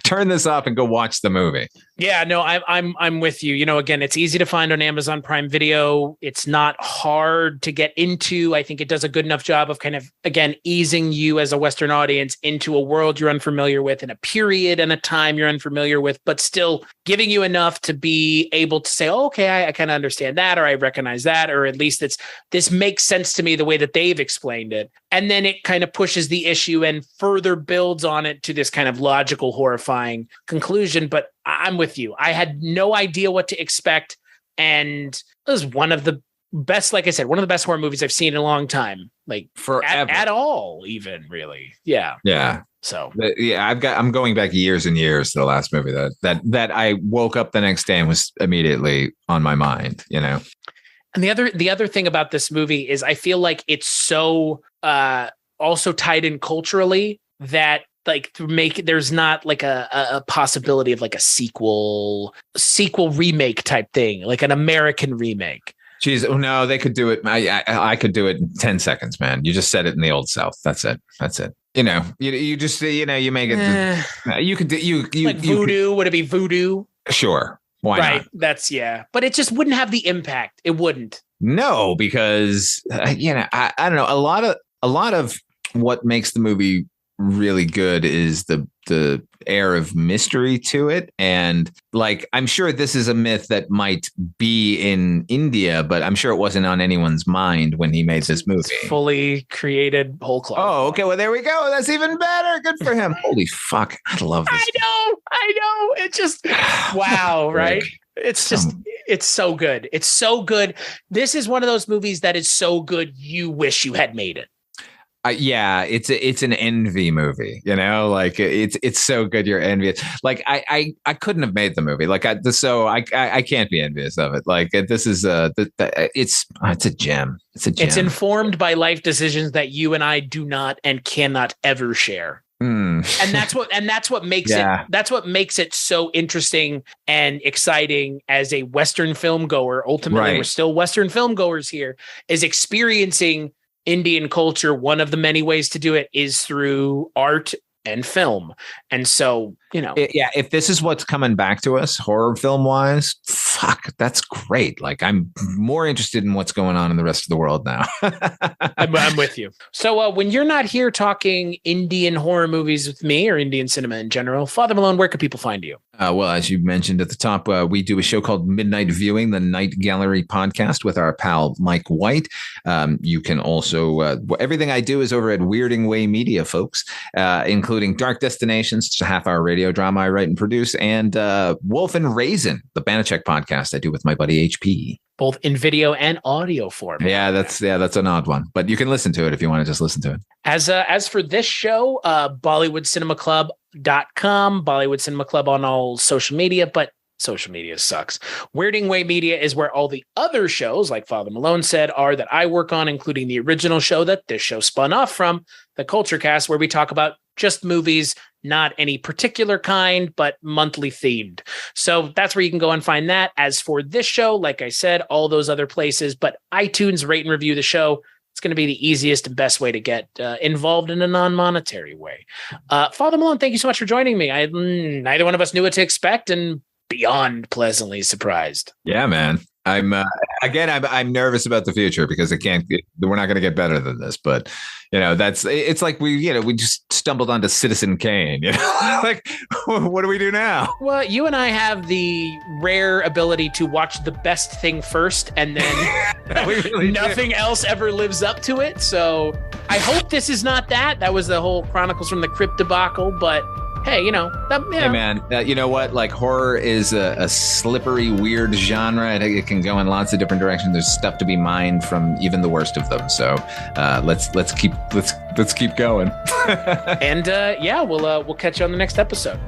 Turn this off and go watch the movie. Yeah, no, I'm with you. You know, again, it's easy to find on Amazon Prime Video. It's not hard to get into. I think it does a good enough job of kind of, again, easing you as a Western audience into a world you're unfamiliar with, in a period and a time you're unfamiliar with, but still giving you enough to be able to say, oh, okay, I kind of understand that, or I recognize that, or at least this makes sense to me the way that they've explained it. And then it kind of pushes the issue and further builds on it to this kind of logical, horrifying conclusion. But I'm with you. I had no idea what to expect. And it was one of the best, like I said, one of the best horror movies I've seen in a long time. Like forever. At all, even, really. Yeah. Yeah. So I'm going back years and years to the last movie that I woke up the next day and was immediately on my mind, you know? And the other thing about this movie is I feel like it's so also tied in culturally that like to make it, there's not like a possibility of like a sequel remake type thing, like an American remake. Jeez, oh no, they could do it. I could do it in 10 seconds, man. You just said it in the old South. That's it. You know, you just, you know, you make it. You could do you like voodoo. Would it be voodoo? Sure. Why not? That's but it just wouldn't have the impact. It wouldn't. No, because you know, I don't know. A lot of what makes the movie really good is the air of mystery to it. And like, I'm sure this is a myth that might be in India, but I'm sure it wasn't on anyone's mind when he made this movie. It's fully created whole cloth. Oh, okay. Well, there we go. That's even better. Good for him. Holy fuck. I love this. I know. It just, wow. Right. It's just, it's so good. It's so good. This is one of those movies that is so good, you wish you had made it. Yeah, it's an envy movie, you know, like it's so good you're envious. Like I couldn't have made the movie. Like I can't be envious of it. Like this is it's a gem. It's a gem. It's informed by life decisions that you and I do not and cannot ever share. And that's what makes it so interesting and exciting as a Western film goer. Ultimately, we're still Western film goers here, is experiencing Indian culture. One of the many ways to do it is through art and film. And so, you know, if this is what's coming back to us horror film wise, fuck, that's great. Like I'm more interested in what's going on in the rest of the world now. I'm with you. So when you're not here talking Indian horror movies with me or Indian cinema in general, Father Malone, where can people find you? Well, as you mentioned at the top, we do a show called Midnight Viewing, the Night Gallery podcast with our pal Mike White. You can also, everything I do is over at Weirding Way Media, folks, including Dark Destinations, it's a half-hour radio drama I write and produce, and Wolf and Raisin, the Banachek podcast I do with my buddy HP. Both in video and audio form. Yeah, that's an odd one, but you can listen to it if you want to just listen to it. As for this show, BollywoodCinemaClub.com, Bollywood Cinema Club on all social media, but social media sucks. Weirding Way Media is where all the other shows, like Father Malone said, are that I work on, including the original show that this show spun off from, the Culture Cast, where we talk about just movies, not any particular kind, but monthly themed. So that's where you can go and find that. As for this show, like I said, all those other places, but iTunes, rate and review the show. It's going to be the easiest and best way to get involved in a non-monetary way. Father Malone, thank you so much for joining me. Neither one of us knew what to expect and beyond pleasantly surprised. Yeah, man. I'm nervous about the future because we're not going to get better than this, but you know, it's like we just stumbled onto Citizen Kane, you know, like what do we do now? Well, you and I have the rare ability to watch the best thing first and then really nothing else ever lives up to it. So I hope this is not that. That was the whole Chronicles from the Crypt debacle, but hey, Hey man, you know what? Like horror is a slippery, weird genre. It can go in lots of different directions. There's stuff to be mined from even the worst of them. So let's keep going. And we'll catch you on the next episode.